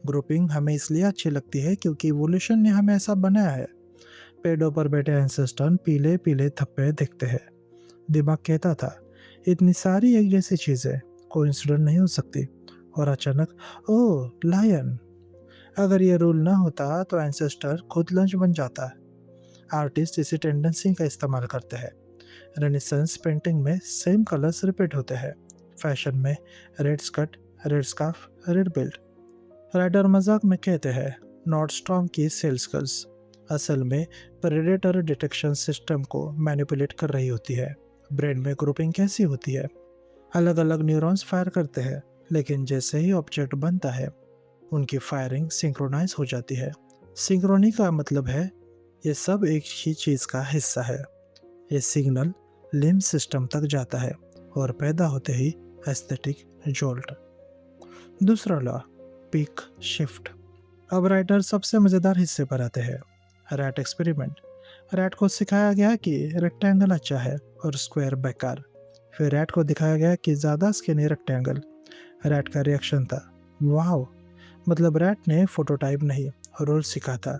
S1: ग्रुपिंग हमें इसलिए अच्छी लगती है क्योंकि इवोल्यूशन ने हमें ऐसा बनाया है। पेड़ों पर बैठे एंसेस्टर पीले पीले धब्बे दिखते हैं। दिमाग कहता था, इतनी सारी एक जैसी चीज़ें कोइंसिडेंट नहीं हो सकती, और अचानक, ओह लायन। अगर ये रूल ना होता तो एंसेस्टर खुद लंच बन जाता। आर्टिस्ट इसी टेंडेंसी का इस्तेमाल करते हैं। रेनेसांस पेंटिंग में सेम कलर्स रिपीट होते हैं। फैशन में red skirt, red scarf, red belt. Writer मजाक में कहते हैं, नॉर्डस्ट्रॉम की सेल्स गर्ल्स असल में प्रेडेटर डिटेक्शन सिस्टम को मैनिपुलेट कर रही होती है। ब्रेन में ग्रुपिंग कैसी होती है? अलग अलग न्यूरॉन्स फायर करते हैं, लेकिन जैसे ही ऑब्जेक्ट बनता है उनकी फायरिंग सिंक्रोनाइज हो जाती है। सिंक्रोनी का मतलब है ये सब एक ही चीज़ का हिस्सा है। ये सिग्नल लिम्ब सिस्टम तक जाता है और पैदा होते ही एस्थेटिक जोल्ट। दूसरा लॉ, पीक शिफ्ट। अब राइटर सबसे मज़ेदार हिस्से पर आते हैं, रैट एक्सपेरिमेंट। रैट को सिखाया गया कि रेक्टेंगल अच्छा है और स्क्वायर बेकार। फिर रैट को दिखाया गया कि ज़्यादा स्किनी रेक्टेंगल। रैट का रिएक्शन था, वाह। मतलब रैट ने फोटोटाइप नहीं, रोल सीखा था।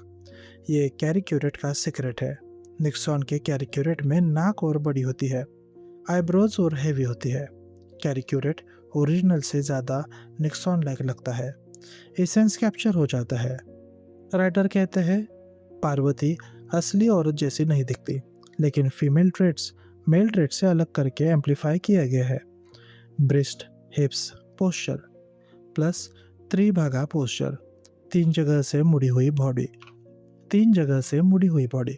S1: ये कैरिक्यूरेट का सीक्रेट है। निक्सॉन के कैरिक्यूरेट में नाक और बड़ी होती है, आईब्रोज और हेवी होती है। कैरिक्यूरेट ओरिजिनल से ज़्यादा निक्सॉन लाइक लगता है, एसेंस कैप्चर हो जाता है। राइटर कहते हैं, पार्वती असली औरत जैसी नहीं दिखती, लेकिन फीमेल ट्रेट्स मेल ट्रेट से अलग करके एम्पलीफाई किया गया है। Breast, hips, posture plus Tribhanga posture, 3 जगह से मुड़ी हुई बॉडी। 3 जगह से मुड़ी हुई बॉडी।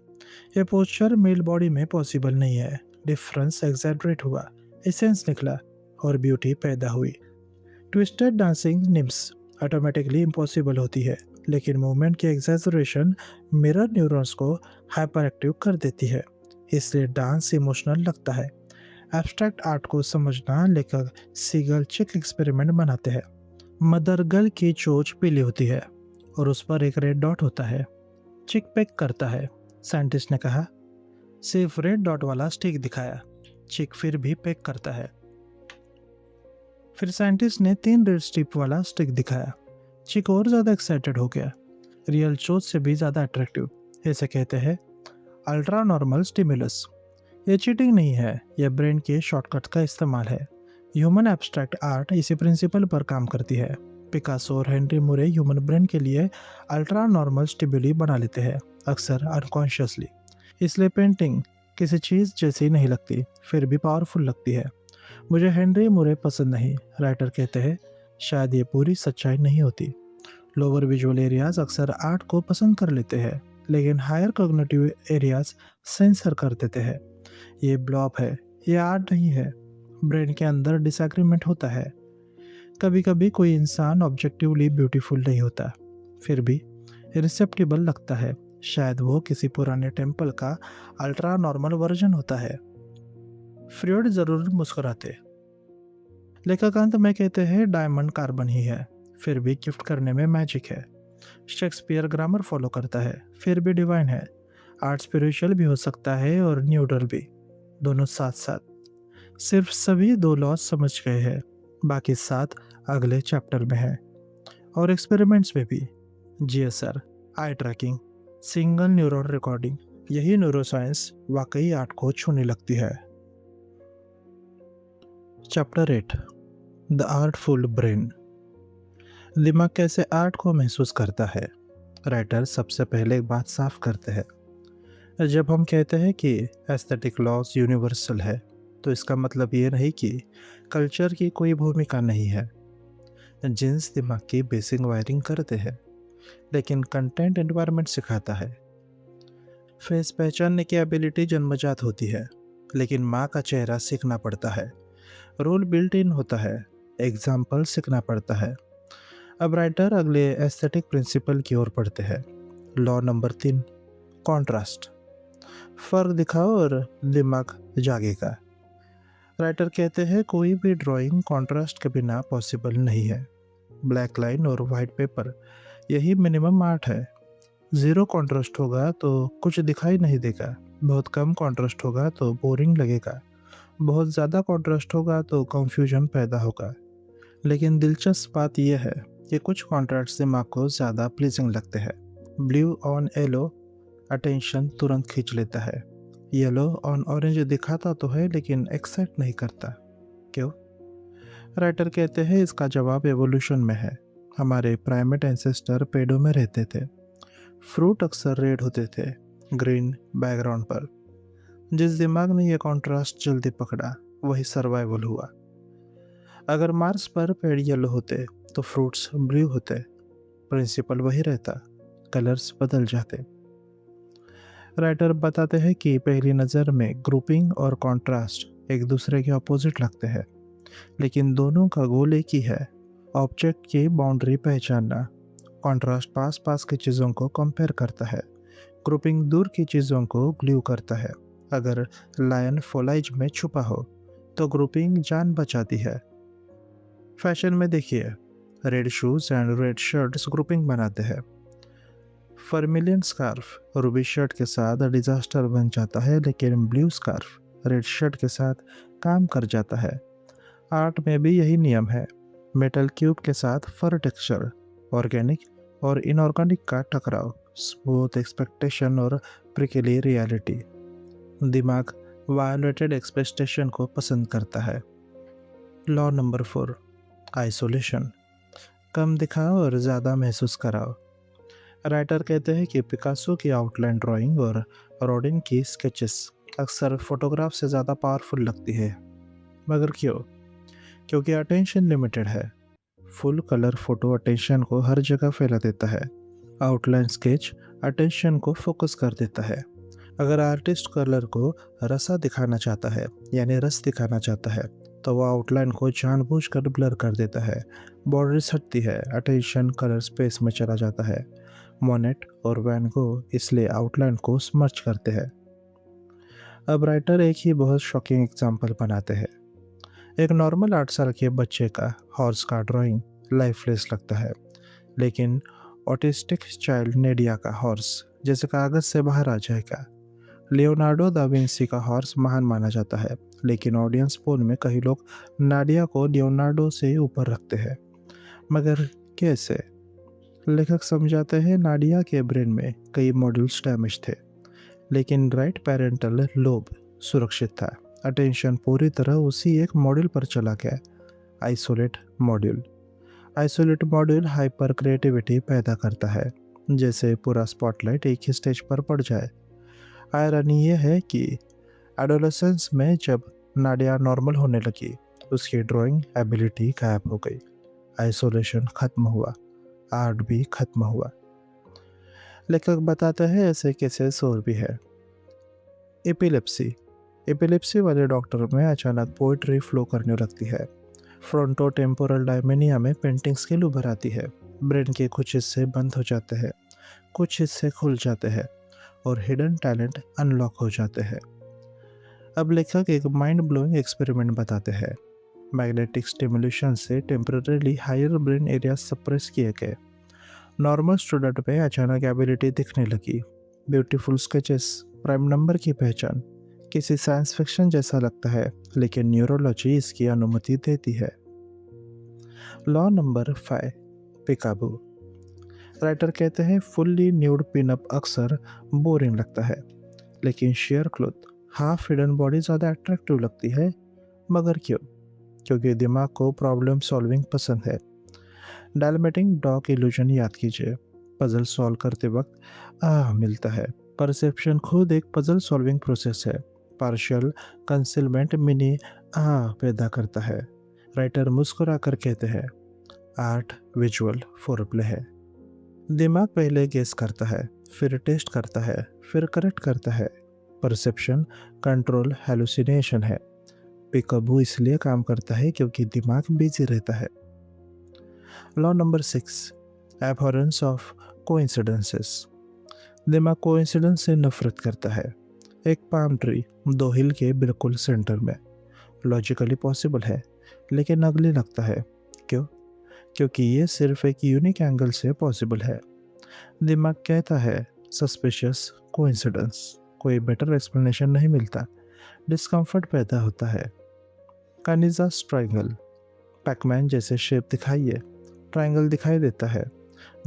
S1: यह पोस्चर मेल बॉडी में पॉसिबल नहीं है। डिफरेंस एग्जैजरेट हुआ, एसेंस निकला और ब्यूटी पैदा हुई। Twisted dancing NIMS automatically impossible होती है, लेकिन मूवमेंट की एग्जैजरेशन मिरर न्यूरॉन्स को हाइपर एक्टिव कर देती है, इसलिए डांस इमोशनल लगता है। एब्स्ट्रैक्ट आर्ट को समझना, लेखक सीगल चिक एक्सपेरिमेंट बनाते हैं। मदर गर्ल की चोंच पीली होती है और उस पर एक रेड डॉट होता है। चिक पेक करता है। साइंटिस्ट ने कहा, सिर्फ रेड डॉट वाला स्टिक दिखाया। चिक फिर भी पेक करता है। फिर साइंटिस्ट ने 3 रेड स्ट्रिप वाला स्टिक दिखाया। चिक और ज़्यादा एक्साइटेड हो गया, रियल चोंच से भी ज़्यादा अट्रैक्टिव। इसे कहते हैं अल्ट्रा नॉर्मल स्टिमुलस। ये चीटिंग नहीं है, यह ब्रेन के शॉर्टकट का इस्तेमाल है। ह्यूमन एब्स्ट्रैक्ट आर्ट इसी प्रिंसिपल पर काम करती है। पिकासो और हेनरी मुरे ह्यूमन ब्रेन के लिए अल्ट्रा नॉर्मल स्टिमुली बना लेते हैं, अक्सर अनकॉन्शियसली। इसलिए पेंटिंग किसी चीज़ जैसी नहीं लगती, फिर भी पावरफुल लगती है। मुझे हेनरी मुरे पसंद नहीं, राइटर कहते हैं। शायद ये पूरी सच्चाई नहीं होती। लोअर विजुअल एरियाज अक्सर आर्ट को पसंद कर लेते हैं, लेकिन हायर कॉग्निटिव एरियाज सेंसर कर देते हैं। ये ब्लॉप है, ये आर्ट नहीं है। ब्रेन के अंदर डिसएग्रीमेंट होता है। कभी कभी कोई इंसान ऑब्जेक्टिवली ब्यूटीफुल नहीं होता, फिर भी रिसेप्टिबल लगता है। शायद वो किसी पुराने टेम्पल का अल्ट्रा नॉर्मल वर्जन होता है। फ्रॉइड जरूर मुस्कुराते। लेखक अंत में कहते हैं डायमंड कार्बन ही है, फिर भी गिफ्ट करने में मैजिक है। शेक्सपियर ग्रामर फॉलो करता है, फिर भी डिवाइन है। आर्ट स्पिरिचुअल भी हो सकता है और न्यूट्रल भी, दोनों साथ साथ। सिर्फ सभी दो लॉज समझ गए हैं, बाकी 7 अगले चैप्टर में है। और एक्सपेरिमेंट्स में भी। जीएसआर, आई ट्रैकिंग, सिंगल न्यूरॉन रिकॉर्डिंग, यही न्यूरोसाइंस वाकई आर्ट को छूने लगती है। Chapter 8, the artful brain. दिमाग कैसे आर्ट को महसूस करता है। राइटर सबसे पहले एक बात साफ करते हैं। जब हम कहते हैं कि एस्थेटिक लॉज यूनिवर्सल है, तो इसका मतलब ये नहीं कि कल्चर की कोई भूमिका नहीं है। जीन्स दिमाग की बेसिक वायरिंग करते हैं, लेकिन कंटेंट एनवायरनमेंट सिखाता है। फेस पहचानने की एबिलिटी जन्मजात होती है, लेकिन माँ का चेहरा सीखना पड़ता है। रोल बिल्ट इन होता है, एग्जाम्पल सीखना पड़ता है। अब राइटर अगले एस्थेटिक प्रिंसिपल की ओर पढ़ते हैं। Law number 3, contrast. फर्क दिखाओ और दिमाग जागेगा। राइटर कहते हैं कोई भी ड्राइंग कॉन्ट्रास्ट के बिना पॉसिबल नहीं है। ब्लैक लाइन और वाइट पेपर, यही मिनिमम आर्ट है। ज़ीरो कॉन्ट्रास्ट होगा तो कुछ दिखाई नहीं देगा, बहुत कम कॉन्ट्रास्ट होगा तो बोरिंग लगेगा, बहुत ज़्यादा कॉन्ट्रास्ट होगा तो कंफ्यूजन पैदा होगा। लेकिन दिलचस्प बात यह है कि कुछ कॉन्ट्रास्ट दिमाग को ज़्यादा प्लीजिंग लगते हैं। ब्लू ऑन येलो अटेंशन तुरंत खींच लेता है। येलो ऑन ऑरेंज दिखाता तो है लेकिन एक्साइट नहीं करता। क्यों? राइटर कहते हैं इसका जवाब एवोल्यूशन में है। हमारे प्राइमेट एंसेस्टर पेड़ों में रहते थे। फ्रूट अक्सर रेड होते थे, ग्रीन बैकग्राउंड पर। जिस दिमाग ने यह कॉन्ट्रास्ट जल्दी पकड़ा, वही सर्वाइवल हुआ। अगर मार्स पर पेड़ येलो होते तो फ्रूट्स ब्लू होते। प्रिंसिपल वही रहता, कलर्स बदल जाते। राइटर बताते हैं कि पहली नज़र में ग्रुपिंग और कंट्रास्ट एक दूसरे के अपोजिट लगते हैं, लेकिन दोनों का गोल एक ही है, ऑब्जेक्ट की बाउंड्री पहचानना। कंट्रास्ट पास पास की चीज़ों को कंपेयर करता है, ग्रुपिंग दूर की चीज़ों को ग्लू करता है। अगर लायन फोलाइज में छुपा हो तो ग्रुपिंग जान बचाती है। फैशन में देखिए, red shoes and red shirts grouping बनाते हैं। फर्मिलियन स्कार्फ रूबी शर्ट के साथ डिजास्टर बन जाता है, लेकिन ब्लू स्कार्फ रेड शर्ट के साथ काम कर जाता है। आर्ट में भी यही नियम है। मेटल क्यूब के साथ फर टेक्सचर, ऑर्गेनिक और इनऑर्गेनिक का टकराव, स्मूथ एक्सपेक्टेशन और प्रिकली रियलिटी। दिमाग वायोलेटेड एक्सपेक्टेशन को पसंद करता है। Law number 4, isolation. कम दिखाओ और ज़्यादा महसूस कराओ। राइटर कहते हैं कि पिकासो की आउटलाइन ड्राइंग और रोडिन की स्केचेस अक्सर फोटोग्राफ से ज़्यादा पावरफुल लगती है। मगर क्यों? क्योंकि अटेंशन लिमिटेड है। फुल कलर फोटो अटेंशन को हर जगह फैला देता है। आउटलाइन स्केच अटेंशन को फोकस कर देता है। अगर आर्टिस्ट कलर को रसा दिखाना चाहता है, यानी रस दिखाना चाहता है, तो वह आउटलाइन को जानबूझकर ब्लर कर देता है। बॉर्डर्स हटती है, अटेंशन कलर स्पेस में चला जाता है। मोनेट और वैन गो इसलिए आउटलाइन को स्मर्च करते हैं। अब राइटर एक ही बहुत शॉकिंग एग्जाम्पल बनाते हैं। एक नॉर्मल 8 साल के बच्चे का हॉर्स का ड्राइंग लाइफलेस लगता है, लेकिन ऑटिस्टिक चाइल्ड नेडिया का हॉर्स जैसे कागज से बाहर आ जाएगा। लियोनार्डो दा विंसी का हॉर्स महान माना जाता है, लेकिन ऑडियंस पोल में कई लोग नाडिया को लियोनार्डो से ऊपर रखते हैं। मगर कैसे? लेखक समझाते हैं नाडिया के ब्रेन में कई मॉड्यूल्स डैमेज थे, लेकिन राइट पैरेंटल लोब सुरक्षित था। अटेंशन पूरी तरह उसी एक मॉड्यूल पर चला गया, isolate module. Isolate module hyper creativity पैदा करता है, जैसे पूरा स्पॉटलाइट एक ही स्टेज पर पड़ जाए। आयरनी ये है कि एडोलेसेंस में जब नाडिया नॉर्मल होने लगी, उसकी ड्राइंग एबिलिटी गायब हो गई। आइसोलेशन खत्म हुआ, आर्ट भी खत्म हुआ। लेखक बताते हैं ऐसे केसेस और भी है। एपिलेप्सी एपिलेप्सी वाले डॉक्टर में अचानक पोइट्री फ्लो करने लगती है। फ्रंटोटेम्पोरल डायमेनिया में पेंटिंग स्किल उभर आती है। ब्रेन के कुछ हिस्से बंद हो जाते हैं, कुछ हिस्से खुल जाते हैं और हिडन टैलेंट अनलॉक हो जाते हैं। अब लेखक एक माइंड ब्लोइंग एक्सपेरिमेंट बताते हैं। मैग्नेटिक स्टिमुलेशन से temporarily higher brain area suppress किए गए। नॉर्मल स्टूडेंट में अचानक एबिलिटी दिखने लगी। ब्यूटीफुल स्केचेस, प्राइम नंबर की पहचान। किसी साइंस फिक्शन जैसा लगता है, लेकिन न्यूरोलॉजी इसकी अनुमति देती है। Law number 5, पिकाबू। राइटर कहते हैं फुल्ली न्यूड पिनअप अक्सर बोरिंग लगता है, लेकिन share cloth, half hidden body ज़्यादा अट्रैक्टिव लगती है। मगर क्यों? क्योंकि दिमाग को प्रॉब्लम सॉल्विंग पसंद है। डायलमेटिंग डॉग इल्यूजन याद कीजिए। पजल सॉल्व करते वक्त मिलता है। परसेप्शन खुद एक पजल सॉल्विंग प्रोसेस है। पार्शियल कंसीलमेंट मिनी पैदा करता है। राइटर मुस्कुरा कर कहते हैं आर्ट विजुअल फोरप्ले है। दिमाग पहले गेस करता है, फिर टेस्ट करता है, फिर करेक्ट करता है। परसेप्शन कंट्रोल हेलुसिनेशन है। पिकअबू इसलिए काम करता है क्योंकि दिमाग बिजी रहता है। Law number 6, abhorrence of coincidences. दिमाग कोइंसिडेंस से नफरत करता है। एक पाम ट्री 2 हिल के बिल्कुल सेंटर में, लॉजिकली पॉसिबल है, लेकिन अगली लगता है। क्यों? क्योंकि ये सिर्फ एक यूनिक एंगल से पॉसिबल है। दिमाग कहता है सस्पिशियस कोइंसिडेंस, कोई बेटर एक्सप्लेनेशन नहीं मिलता। डिस्कम्फर्ट पैदा होता है। कानिजास ट्रायंगल, पैकमैन जैसे शेप दिखाइए। ट्रायंगल दिखाई देता है,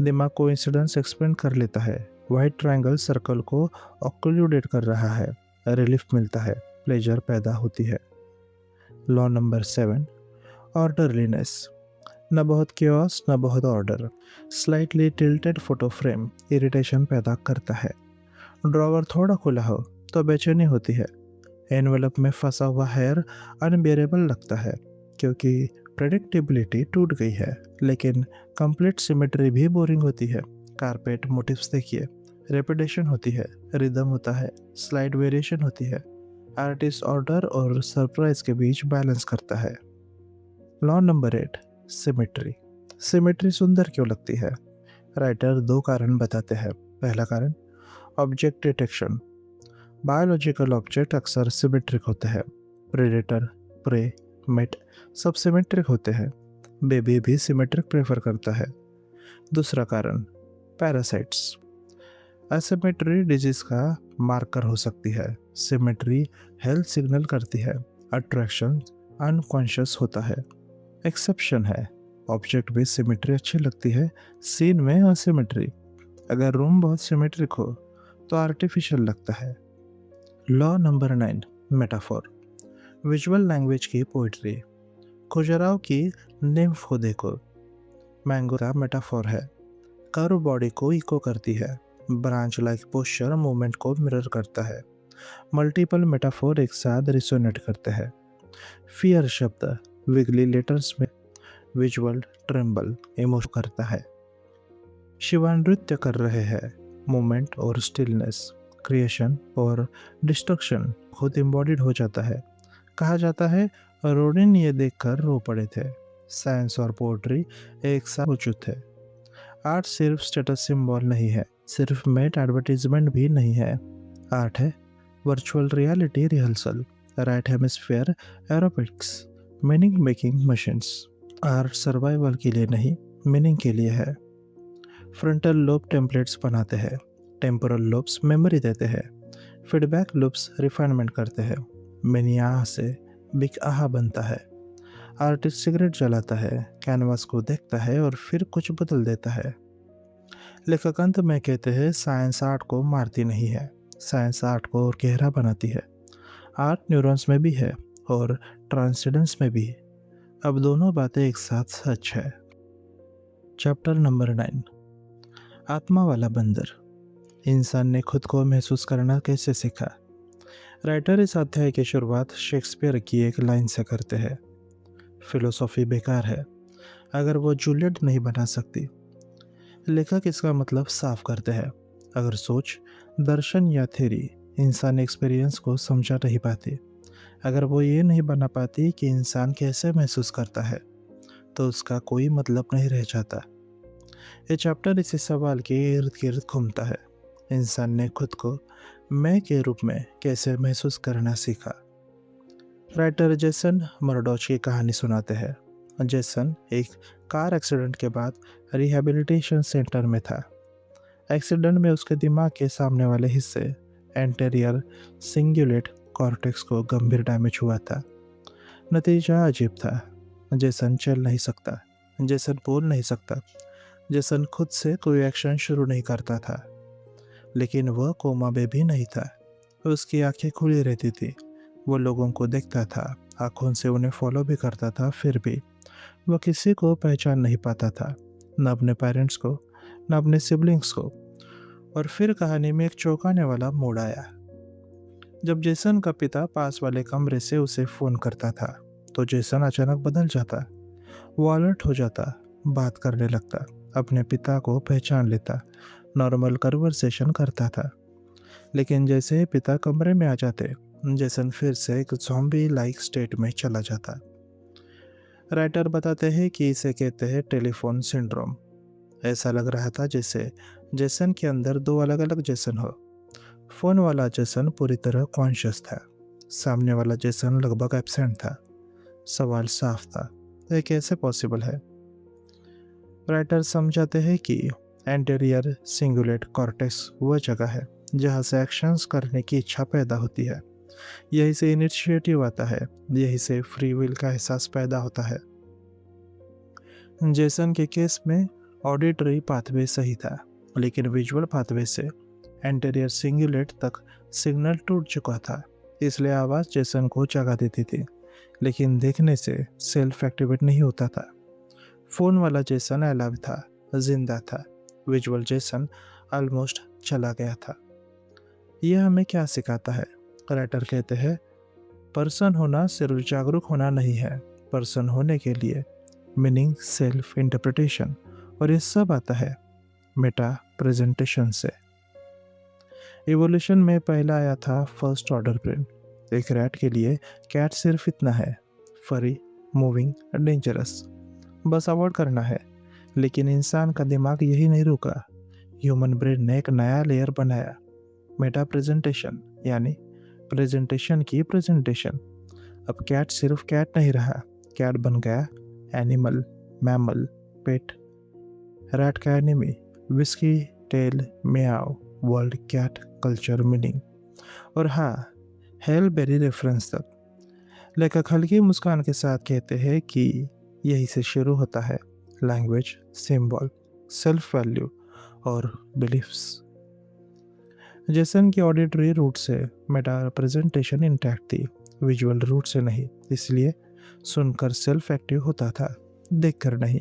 S1: दिमाग कोइंसिडेंस एक्सप्लेन कर लेता है। वाइट ट्रायंगल सर्कल को ऑक्लूडेट कर रहा है, रिलीफ मिलता है, प्लेजर पैदा होती है। Law number 7, orderliness. न बहुत क्योस न बहुत order. Slightly tilted photo frame irritation पैदा करता है। ड्रॉवर थोड़ा खुला हो तो बेचैनी होती है। एनवेलप में फंसा हुआ हेयर अनबियरेबल लगता है, क्योंकि प्रेडिक्टेबिलिटी टूट गई है। लेकिन कंप्लीट सिमेट्री भी बोरिंग होती है। कारपेट मोटिव्स देखिए, रेपिटेशन होती है, रिदम होता है, स्लाइड वेरिएशन होती है। आर्टिस्ट ऑर्डर और सरप्राइज के बीच बैलेंस करता है। Law number 8, symmetry. सिमेट्री सुंदर क्यों लगती है? राइटर 2 कारण बताते हैं। पहला कारण ऑब्जेक्ट डिटेक्शन। बायोलॉजिकल ऑब्जेक्ट अक्सर सिमेट्रिक होते हैं। प्रेडेटर, प्रे, मेट सब सिमेट्रिक होते हैं। बेबी भी सिमेट्रिक प्रेफर करता है। दूसरा कारण पैरासाइट्स। एसिमेट्री डिजीज का मार्कर हो सकती है। सिमेट्री हेल्थ सिग्नल करती है। अट्रैक्शन अनकॉन्शियस होता है। एक्सेप्शन है, ऑब्जेक्ट भी सिमेट्री अच्छी लगती है, सीन में असिमेट्री। अगर रूम बहुत सिमेट्रिक हो तो आर्टिफिशियल लगता है। Law number 9, metaphor. Visual language की पोइट्री। खुजराव की निम्फ को देखो, मैंगो का मेटाफोर है। कर्व बॉडी को इको करती है। ब्रांच लाइक पोस्चर मूवमेंट को मिरर करता है। मल्टीपल मेटाफोर एक साथ रिसोनेट करते हैं। फियर शब्द विगली लेटर्स में विजुअल ट्रेम्बल इमोशन करता है। शिवा नृत्य कर रहे हैं, मूवमेंट और स्टिलनेस, क्रिएशन और डिस्ट्रक्शन खुद एम्बॉडीड हो जाता है। कहा जाता है रोडिन ये देखकर रो पड़े थे। साइंस और पोएट्री एक साथ मौजूद थे। आर्ट सिर्फ स्टेटस सिंबल नहीं है, सिर्फ मेट एडवर्टीजमेंट भी नहीं है। आर्ट है virtual reality rehearsal, right hemisphere aerobics, meaning making machines. Art survival के लिए नहीं, मीनिंग के लिए है। फ्रंटल लोब टेम्पलेट्स बनाते हैं, टेम्पोरल लोब्स मेमोरी देते हैं, फीडबैक लूप्स रिफाइनमेंट करते हैं। मिनी आह से बिग आह बनता है। आर्टिस्ट सिगरेट जलाता है, कैनवास को देखता है और फिर कुछ बदल देता है। लेखक अंत में कहते हैं साइंस आर्ट को मारती नहीं है, साइंस आर्ट को और गहरा बनाती है। आर्ट न्यूरॉन्स में भी है और ट्रांसेंडेंस में भी। अब दोनों बातें एक साथ सच है। Chapter number 9। आत्मा वाला बंदर। इंसान ने खुद को महसूस करना कैसे सीखा। राइटर इस अध्याय की शुरुआत शेक्सपियर की एक लाइन से करते हैं। फिलोसॉफी बेकार है अगर वो जूलियट नहीं बना सकती। लेखक इसका मतलब साफ करते हैं। अगर सोच, दर्शन या थ्योरी इंसान एक्सपीरियंस को समझा नहीं पाती, अगर वो ये नहीं बना पाती कि इंसान कैसे महसूस करता है, तो उसका कोई मतलब नहीं रह जाता। ये चैप्टर इसी सवाल के इर्द गिर्द घूमता है। इंसान ने खुद को मैं के रूप में कैसे महसूस करना सीखा। राइटर जेसन मर्डोच की कहानी सुनाते हैं। जेसन एक कार एक्सीडेंट के बाद रिहैबिलिटेशन सेंटर में था। एक्सीडेंट में उसके दिमाग के सामने वाले हिस्से, एंटेरियर सिंगुलेट कॉर्टेक्स को गंभीर डैमेज हुआ था। नतीजा अजीब था। जेसन चल नहीं सकता, जेसन बोल नहीं सकता, जेसन खुद से कोई एक्शन शुरू नहीं करता था। लेकिन वह कोमा में भी नहीं था। उसकी आंखें खुली रहती थी। वो लोगों को देखता था, आंखों से उन्हें फॉलो भी करता था। फिर भी वह किसी को पहचान नहीं पाता था, न अपने पेरेंट्स को, न अपने सिबलिंग्स को। और फिर कहानी में एक चौंकाने वाला मोड़ आया। जब जेसन का पिता पास वाले कमरे से उसे फ़ोन करता था, तो जेसन अचानक बदल जाता। वो अलर्ट हो जाता, बात करने लगता, अपने पिता को पहचान लेता, नॉर्मल कन्वर्सेशन करता था। लेकिन जैसे ही पिता कमरे में आ जाते, जेसन फिर से एक ज़ॉम्बी लाइक स्टेट में चला जाता। राइटर बताते हैं कि इसे कहते हैं टेलीफोन सिंड्रोम। ऐसा लग रहा था जैसे जेसन के अंदर दो अलग अलग जेसन हो। फोन वाला जेसन पूरी तरह कॉन्शियस था, सामने वाला जेसन लगभग एब्सेंट था। सवाल साफ था, ये कैसे पॉसिबल है। राइटर समझाते हैं कि एंटेरियर सिंगुलेट कॉर्टेक्स वह जगह है जहाँ से एक्शंस करने की इच्छा पैदा होती है। यही से इनिशिएटिव आता है, यही से फ्री विल का एहसास पैदा होता है। जेसन के केस में ऑडिटरी पाथवे सही था, लेकिन विजुअल पाथवे से एंटेरियर सिंगुलेट तक सिग्नल टूट चुका था। इसलिए आवाज़ जेसन को जगा देती थी, लेकिन देखने से सेल्फ एक्टिवेट नहीं होता था। फोन वाला जेसन अलाव था, जिंदा था। विजुअल जेसन ऑलमोस्ट चला गया था। यह हमें क्या सिखाता है। राइटर कहते हैं, पर्सन होना सिर्फ जागरूक होना नहीं है। पर्सन होने के लिए मीनिंग, सेल्फ इंटरप्रिटेशन और ये सब आता है मेटा प्रेजेंटेशन से। इवोल्यूशन में पहला आया था फर्स्ट ऑर्डर ब्रेन। एक रैट के लिए कैट सिर्फ इतना है, फरी, मूविंग, डेंजरस, बस अवॉइड करना है। लेकिन इंसान का दिमाग यही नहीं रुका। ह्यूमन ब्रेन ने एक नया लेयर बनाया, मेटा प्रेजेंटेशन, यानी प्रेजेंटेशन की प्रेजेंटेशन। अब कैट सिर्फ कैट नहीं रहा, कैट बन गया एनिमल, मैमल, पेट। रैट का एनिमी, विस्की टेल म्याओ, वर्ल्ड कैट कल्चर मीनिंग। और हाँ, हेल बेरी रेफरेंस तक। लेखक हल्की मुस्कान के साथ कहते हैं कि यही से शुरू होता है लैंग्वेज, सिंबल, सेल्फ वैल्यू और बिलीफ्स। जेसन की ऑडिटरी रूट से मेटा प्रेजेंटेशन इंटैक्ट थी, विजुअल रूट से नहीं। इसलिए सुनकर सेल्फ एक्टिव होता था, देखकर नहीं।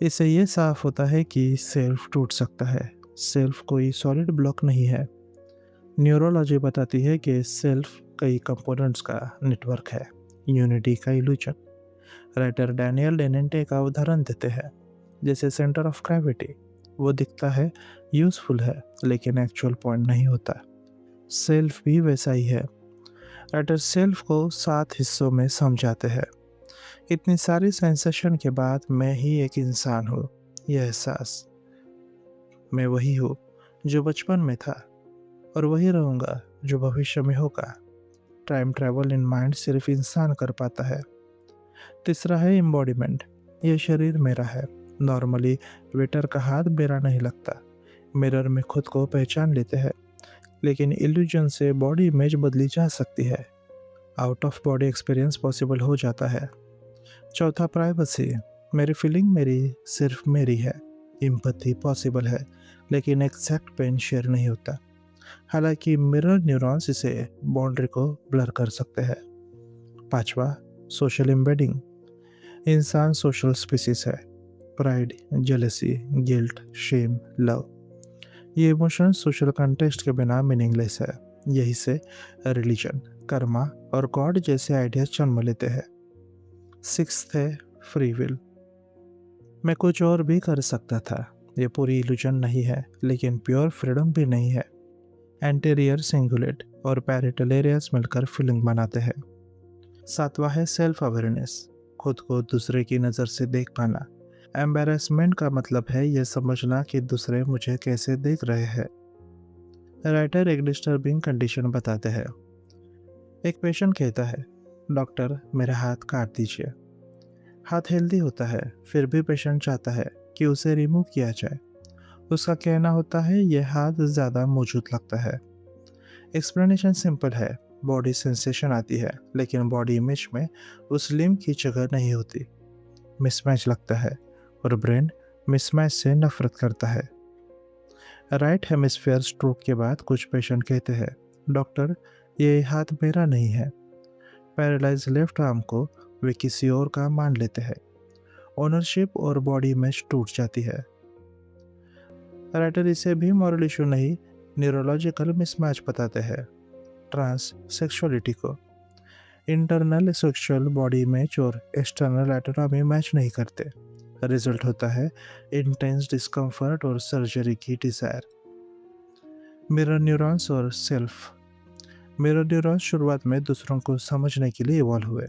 S1: इससे ये साफ होता है कि सेल्फ टूट सकता है। सेल्फ कोई सॉलिड ब्लॉक नहीं है। न्यूरोलॉजी बताती है कि सेल्फ कई कंपोनेंट्स का नेटवर्क है, यूनिटी का इल्यूजन। राइटर डैनियल डेनेंटे का उदाहरण देते हैं, जैसे सेंटर ऑफ ग्रेविटी। वो दिखता है यूजफुल है, लेकिन एक्चुअल पॉइंट नहीं होता। सेल्फ भी वैसा ही है। राइटर सेल्फ को 7 हिस्सों में समझाते हैं। इतनी सारी सेंसेशन के बाद मैं ही एक इंसान हूँ। यह एहसास, मैं वही हूँ जो बचपन में था और वही रहूँगा जो भविष्य में होगा। टाइम ट्रैवल इन माइंड सिर्फ इंसान कर पाता है। तीसरा है एम्बॉडीमेंट। यह शरीर मेरा है। नॉर्मली वेटर का हाथ मेरा नहीं लगता। मिरर में खुद को पहचान लेते हैं, लेकिन इल्यूजन से बॉडी इमेज बदली जा सकती है। Out of body experience possible हो जाता है। चौथा प्राइवेसी। मेरी फीलिंग मेरी, सिर्फ मेरी है। एम्पैथी पॉसिबल है, लेकिन एग्जैक्ट पेन शेयर नहीं होता। हालांकि मिरर न्यूरॉन्स इसे बाउंड्री को ब्लर कर सकते हैं। पांचवा, सोशल एम्बेडिंग। इंसान सोशल स्पीसीज है। Pride, jealousy, guilt, shame, love. ये इमोशंस सोशल कंटेक्स्ट के बिना मीनिंगलेस है। यही से रिलीजन, कर्मा और गॉड जैसे आइडियाज जन्म लेते हैं। सिक्स्थ है फ्री विल। मैं कुछ और भी कर सकता था। ये पूरी इल्यूजन नहीं है, लेकिन प्योर फ्रीडम भी नहीं है। एंटीरियर सिंगुलेट और पैरिटल एरियाज मिलकर फीलिंग बनाते हैं। सातवां है सेल्फ अवेयरनेस, खुद को दूसरे की नज़र से देख पाना। एम्बेरसमेंट का मतलब है यह समझना कि दूसरे मुझे कैसे देख रहे हैं। राइटर एक डिस्टर्बिंग कंडीशन बताते हैं। एक पेशेंट कहता है, डॉक्टर मेरा हाथ काट दीजिए। हाथ हेल्दी होता है, फिर भी पेशेंट चाहता है कि उसे रिमूव किया जाए। उसका कहना होता है यह हाथ ज़्यादा मौजूद लगता है। एक्सप्लेनेशन सिंपल है, बॉडी सेंसेशन आती है, लेकिन बॉडी इमेज में उस लिम्ब की जगह नहीं होती। मिसमैच लगता है और ब्रेन मिसमैच से नफरत करता है। राइट हेमिस्फीयर स्ट्रोक के बाद कुछ पेशेंट कहते हैं, डॉक्टर ये हाथ मेरा नहीं है। पैरालाइज लेफ्ट आर्म को वे किसी और का मान लेते हैं। ओनरशिप और बॉडी इमेज टूट जाती है। राइटर इसे भी मॉरल इशू नहीं, न्यूरोलॉजिकल मिसमैच बताते हैं। ट्रांस सेक्सुअलिटी को इंटरनल सेक्सुअल बॉडी इमेज और एक्सटर्नल एटोनॉमी मैच नहीं करते। रिजल्ट होता है इंटेंस डिस्कम्फर्ट और सर्जरी की डिजायर। मिरर न्यूरॉन्स और सेल्फ। मिरर न्यूरॉन्स शुरुआत में दूसरों को समझने के लिए इवॉल्व हुए।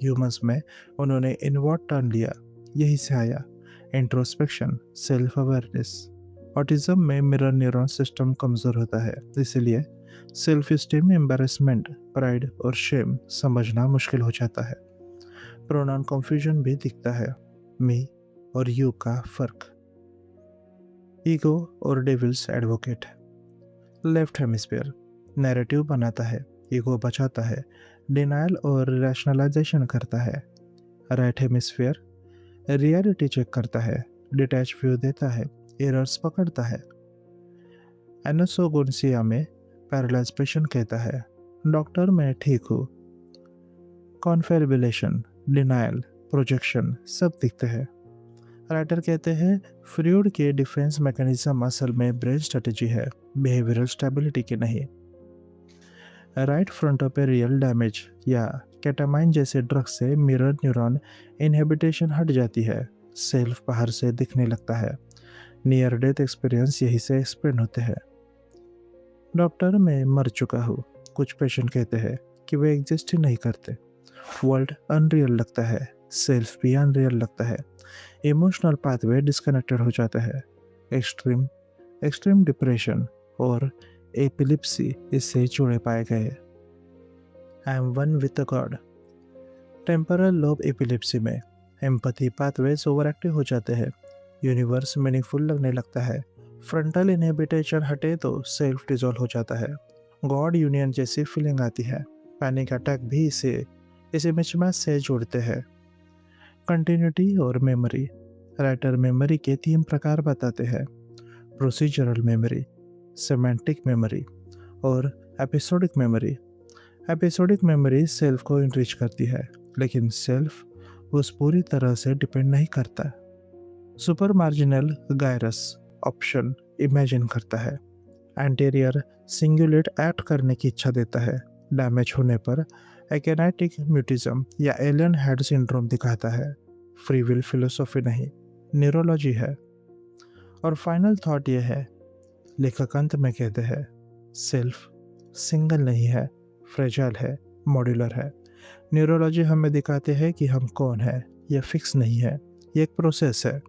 S1: ह्यूमंस में उन्होंने इनवर्ड टर्न लिया, यही से आया इंट्रोस्पेक्शन, सेल्फ अवेयरनेस। ऑटिज्म में मिरर न्यूरॉन सिस्टम कमज़ोर होता है, इसलिए सेल्फ स्टीम, एम्बैरेसमेंट, प्राइड और शेम समझना मुश्किल हो जाता है। प्रोनाउन कंफ्यूजन भी दिखता है, मी और यू का फर्क। ईगो और devil's advocate. Left hemisphere narrative बनाता है, ईगो बचाता है, डिनायल और रैशनलाइजेशन करता है। राइट हेमिस्फीयर रियलिटी चेक करता है, डिटैच व्यू देता है, एरर्स पकड़ता है। एनोसोगोनसिया में पैरालाइज पेशेंट कहता है, डॉक्टर मैं ठीक हूँ। कॉन्फेरिबुलेशन, डिनायल, प्रोजेक्शन सब दिखते हैं। राइटर कहते हैं फ्रूड के डिफेंस मैकेनिज्म असल में ब्रेन स्ट्रेटेजी है, बिहेवियरल स्टेबिलिटी की नहीं। राइट फ्रंटोपेरियल डैमेज या केटामाइन जैसे ड्रग से मिरर न्यूरॉन इनहिबिटेशन हट जाती है, सेल्फ बाहर से दिखने लगता है। नियर डेथ एक्सपीरियंस यही से एक्सप्लेन होते हैं। डॉक्टर मैं मर चुका हूँ। कुछ पेशेंट कहते हैं कि वे एग्जिस्ट ही नहीं करते। वर्ल्ड अनरियल लगता है, सेल्फ भी अनरियल लगता है। इमोशनल पाथवे डिस्कनेक्टेड हो जाता है। एक्सट्रीम एक्सट्रीम डिप्रेशन और एपिलिप्सी इससे जुड़े पाए गए। I am one with the God. Temporal lobe epilepsy में एम्पैथी पाथवेज ओवर एक्टिव हो जाते हैं, यूनिवर्स मीनिंगफुल लगने लगता है। फ्रंटल इनहिबिटेशन हटे तो सेल्फ डिजॉल्व हो जाता है, गॉड यूनियन जैसी फीलिंग आती है। पैनिक अटैक भी इसे मिसमैच से जोड़ते हैं। कंटिन्यूटी और मेमोरी। राइटर मेमोरी के 3 प्रकार बताते हैं, प्रोसीजरल मेमोरी, सेमेंटिक मेमोरी और episodic memory. Episodic memory self को इनरिच करती है, लेकिन सेल्फ उस पूरी तरह से डिपेंड नहीं करता। Super marginal gyrus option imagine करता है। एंटीरियर सिंगुलेट एक्ट करने की इच्छा देता है, डैमेज होने पर एकेनाइटिक म्यूटिज्म या एलियन हेड सिंड्रोम दिखाता है। फ्री विल फिलोसॉफी नहीं, न्यूरोलॉजी है। और फाइनल थॉट यह है, लेखक अंत में कहते हैं सेल्फ सिंगल नहीं है, फ्रेजाइल है, मॉड्यूलर है। न्यूरोलॉजी हमें दिखाते हैं कि हम कौन है, यह फिक्स नहीं है, ये एक प्रोसेस है।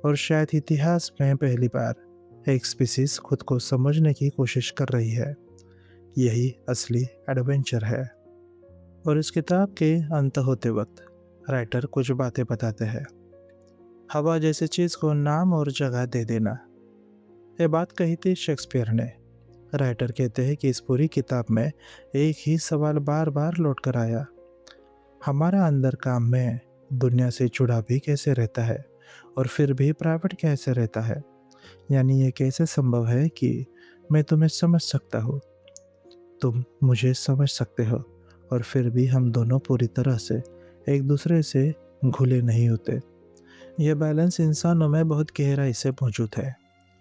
S1: और शायद इतिहास में पहली बार एक स्पीसीज खुद को समझने की कोशिश कर रही है। यही असली एडवेंचर है। और इस किताब के अंत होते वक्त राइटर कुछ बातें बताते हैं। हवा जैसी चीज़ को नाम और जगह दे देना। ये बात कही थी शेक्सपियर ने। राइटर कहते हैं कि इस पूरी किताब में एक ही सवाल बार बार लौट कर आया, हमारा अंदर काम में दुनिया से जुड़ा भी कैसे रहता है और फिर भी प्राइवेट कैसे रहता है। यानी ये कैसे संभव है कि मैं तुम्हें समझ सकता हूँ, तुम मुझे समझ सकते हो, और फिर भी हम दोनों पूरी तरह से एक दूसरे से घुले नहीं होते। यह बैलेंस इंसानों में बहुत गहराई से मौजूद है।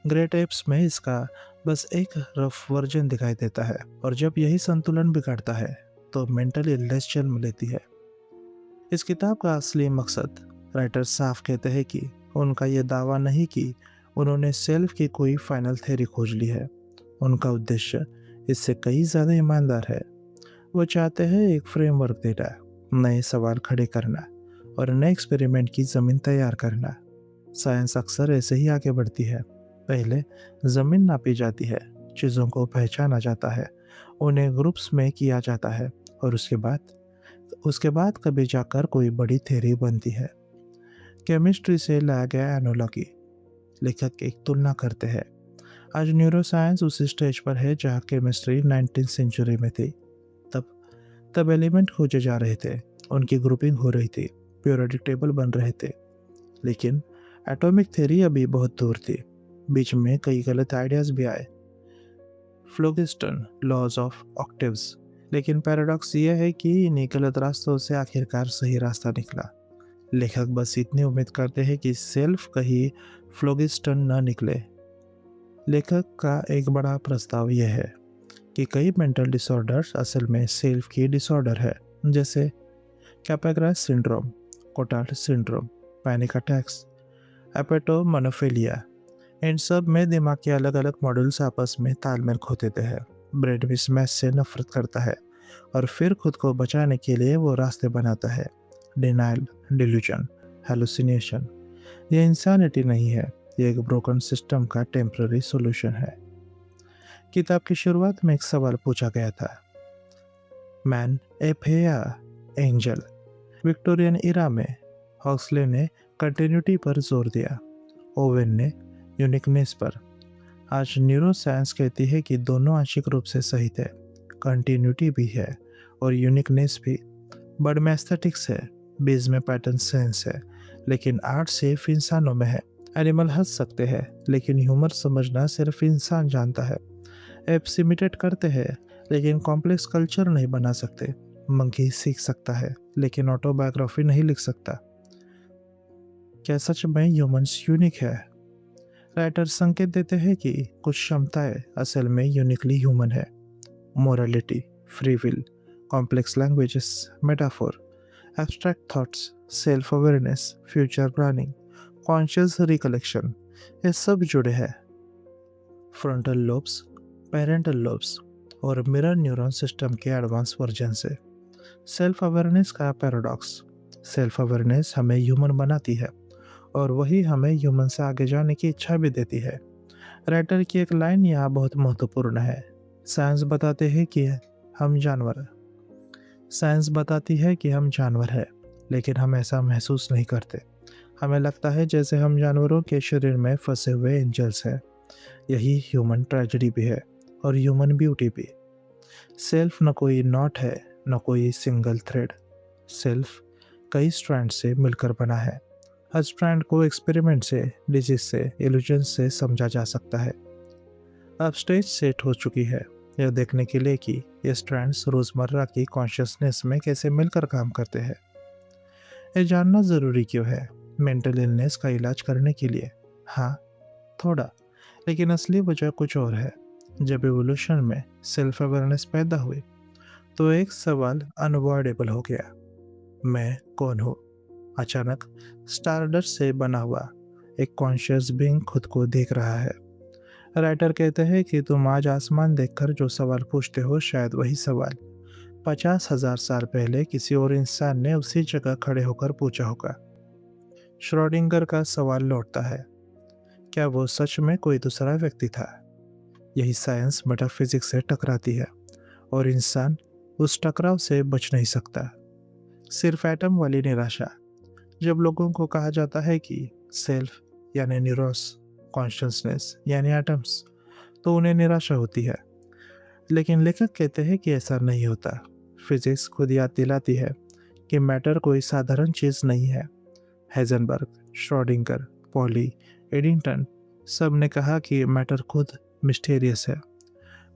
S1: ग्रेट एप्स में इसका बस एक रफ वर्जन दिखाई देता है, और जब यही संतुलन बिगड़ता है तो मेंटल इलनेस जन्म लेती है। इस किताब का असली मकसद, राइटर साफ कहते हैं कि उनका यह दावा नहीं कि उन्होंने सेल्फ की कोई फाइनल थ्योरी खोज ली है। उनका उद्देश्य इससे कई ज़्यादा ईमानदार है। वो चाहते हैं एक फ्रेमवर्क देना, नए सवाल खड़े करना और नए एक्सपेरिमेंट की ज़मीन तैयार करना। साइंस अक्सर ऐसे ही आगे बढ़ती है। पहले ज़मीन नापी जाती है, चीज़ों को पहचाना जाता है, उन्हें ग्रुप्स में किया जाता है, और उसके बाद कभी जाकर कोई बड़ी थ्योरी बनती है। केमिस्ट्री से लाया गया एनालॉजी, लेखक एक तुलना करते हैं। आज न्यूरोसाइंस उस स्टेज पर है जहाँ केमिस्ट्री 19th सेंचुरी में थी। तब तब एलिमेंट खोजे जा रहे थे, उनकी ग्रुपिंग हो रही थी, पीरियोडिक टेबल बन रहे थे। लेकिन एटॉमिक थ्योरी अभी बहुत दूर थी। बीच में कई गलत आइडियाज़ भी आए, फ्लोगिस्टन लॉज ऑफ ऑक्टेव्स। लेकिन पैराडॉक्स यह है कि इन्हीं गलत रास्तों से आखिरकार सही रास्ता निकला। लेखक बस इतनी उम्मीद करते हैं कि सेल्फ कहीं फ्लोगिस्टन न निकले। लेखक का एक बड़ा प्रस्ताव यह है कि कई मेंटल डिसऑर्डर्स असल में सेल्फ की डिसऑर्डर है, जैसे कैपेग्रास सिंड्रोम, कोटार्ड सिंड्रोम, पैनिक अटैक्स, एपेटोमोनोफिलिया। इन सब में दिमाग के अलग अलग मॉड्यूल्स आपस में तालमेल खो देते हैं। ब्रेन मिसमैच से नफरत करता है और फिर खुद को बचाने के लिए वो रास्ते बनाता है। Denial, delusion, hallucination. ये इंसानिटी नहीं है, ये एक ब्रोकन सिस्टम का टेम्पररी सॉल्यूशन है। किताब की शुरुआत में एक सवाल पूछा गया था, मैन एप है या एंजल? विक्टोरियन इरा में हॉक्सले ने कंटिन्यूटी पर जोर दिया, ओवेन ने यूनिकनेस पर। आज न्यूरोसाइंस कहती है कि दोनों आंशिक रूप से सही थे। कंटिन्यूटी भी है और यूनिकनेस भी। बर्ड में एस्थेटिक्स है, बीज में पैटर्न सेंस है, लेकिन आर्ट सिर्फ इंसानों में है। एनिमल हंस सकते हैं, लेकिन ह्यूमर समझना सिर्फ इंसान जानता है। एप्स इमिटेट करते हैं, लेकिन कॉम्प्लेक्स कल्चर नहीं बना सकते। मंकी सीख सकता है, लेकिन ऑटोबायोग्राफी नहीं लिख सकता। क्या सच में ह्यूमंस यूनिक है? राइटर संकेत देते हैं कि कुछ क्षमताएं असल में यूनिकली ह्यूमन है। Morality, free will, complex languages, metaphor, abstract thoughts, self awareness, future planning, conscious recollection, ये सब जुड़े हैं। फ्रंटल लोब्स, पेरेंटल लोब्स और मिरर न्यूरॉन सिस्टम के एडवांस वर्जन से। सेल्फ अवेयरनेस का पैराडॉक्स, सेल्फ अवेयरनेस हमें ह्यूमन बनाती है और वही हमें ह्यूमन से आगे जाने की इच्छा भी देती है। राइटर की एक लाइन यहाँ बहुत महत्वपूर्ण है, साइंस बताते हैं कि हम जानवर साइंस बताती है कि हम जानवर हैं, लेकिन हम ऐसा महसूस नहीं करते। हमें लगता है जैसे हम जानवरों के शरीर में फंसे हुए एंजल्स हैं। यही ह्यूमन ट्रेजेडी भी है और ह्यूमन ब्यूटी भी। सेल्फ न कोई नॉट है, न कोई सिंगल थ्रेड। सेल्फ कई स्ट्रैंड से मिलकर बना है। हर स्ट्रैंड को एक्सपेरिमेंट से, डिजीज से, इल्यूजन से समझा जा सकता है। अब स्टेज सेट हो चुकी है यह देखने के लिए कि ये स्ट्रैंड्स रोज़मर्रा की कॉन्शियसनेस में कैसे मिलकर काम करते हैं। ये जानना ज़रूरी क्यों है? मेंटल इलनेस का इलाज करने के लिए? हाँ, थोड़ा, लेकिन असली वजह कुछ और है। जब एवोल्यूशन में सेल्फ अवेयरनेस पैदा हुई तो एक सवाल अनअवॉइडेबल हो गया, मैं कौन हूँ? अचानक स्टारडस्ट से बना हुआ एक कॉन्शियस बीइंग खुद को देख रहा है। राइटर कहते हैं कि तुम आज आसमान देखकर जो सवाल पूछते हो, शायद वही सवाल 50,000 साल पहले किसी और इंसान ने उसी जगह खड़े होकर पूछा होगा। श्रोडिंगर का सवाल लौटता है, क्या वो सच में कोई दूसरा व्यक्ति था? यही साइंस मेटाफिजिक्स से टकराती है और इंसान उस टकराव से बच नहीं सकता। सिर्फ एटम वाली निराशा। जब लोगों को कहा जाता है कि सेल्फ यानी न्यूरोस, कॉन्शियसनेस यानी एटम्स, तो उन्हें निराशा होती है। लेकिन लेखक कहते हैं कि ऐसा नहीं होता। फिजिक्स खुद याद दिलाती है कि मैटर कोई साधारण चीज़ नहीं है। हेजनबर्ग, श्रोडिंगर, पॉली, एडिंगटन सब ने कहा कि मैटर खुद मिस्टीरियस है।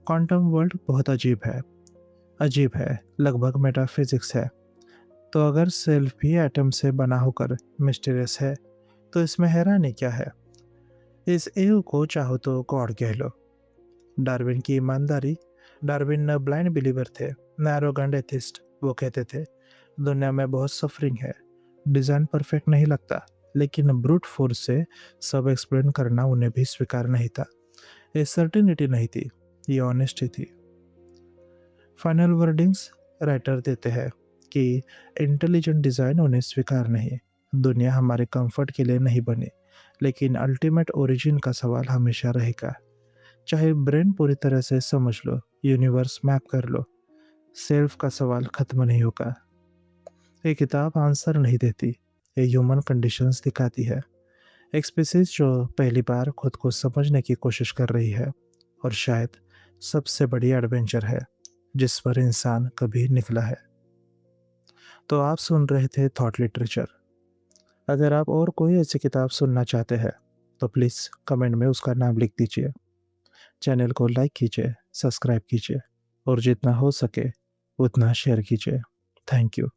S1: क्वांटम वर्ल्ड बहुत अजीब है, लगभग मेटाफिजिक्स है। तो अगर सेल्फ भी एटम से बना होकर मिस्टीरियस है, तो इसमें हैरानी क्या है? इस एव को चाहो तो गॉड कह लो। डार्विन की ईमानदारी। डार्विन न ब्लाइंड बिलीवर थे, न एरोगेंट एथिस्ट। वो कहते थे दुनिया में बहुत सफरिंग है, डिजाइन परफेक्ट नहीं लगता, लेकिन ब्रूट फोर्स से सब एक्सप्लेन करना उन्हें भी स्वीकार नहीं था। ये सर्टिनिटी नहीं थी, ये ऑनेस्टी थी। फाइनल वर्डिंग्स राइटर देते हैं कि इंटेलिजेंट डिजाइन उन्हें स्वीकार नहीं, दुनिया हमारे कंफर्ट के लिए नहीं बनी, लेकिन अल्टीमेट ओरिजिन का सवाल हमेशा रहेगा। चाहे ब्रेन पूरी तरह से समझ लो, यूनिवर्स मैप कर लो, सेल्फ का सवाल खत्म नहीं होगा। ये किताब आंसर नहीं देती, ये ह्यूमन कंडीशंस दिखाती है। एक स्पीसीज जो पहली बार खुद को समझने की कोशिश कर रही है, और शायद सबसे बड़ी एडवेंचर है जिस पर इंसान कभी निकला है। तो आप सुन रहे थे थॉट लिटरेचर। अगर आप और कोई ऐसी किताब सुनना चाहते हैं तो प्लीज़ कमेंट में उसका नाम लिख दीजिए। चैनल को लाइक कीजिए, सब्सक्राइब कीजिए और जितना हो सके उतना शेयर कीजिए। Thank you.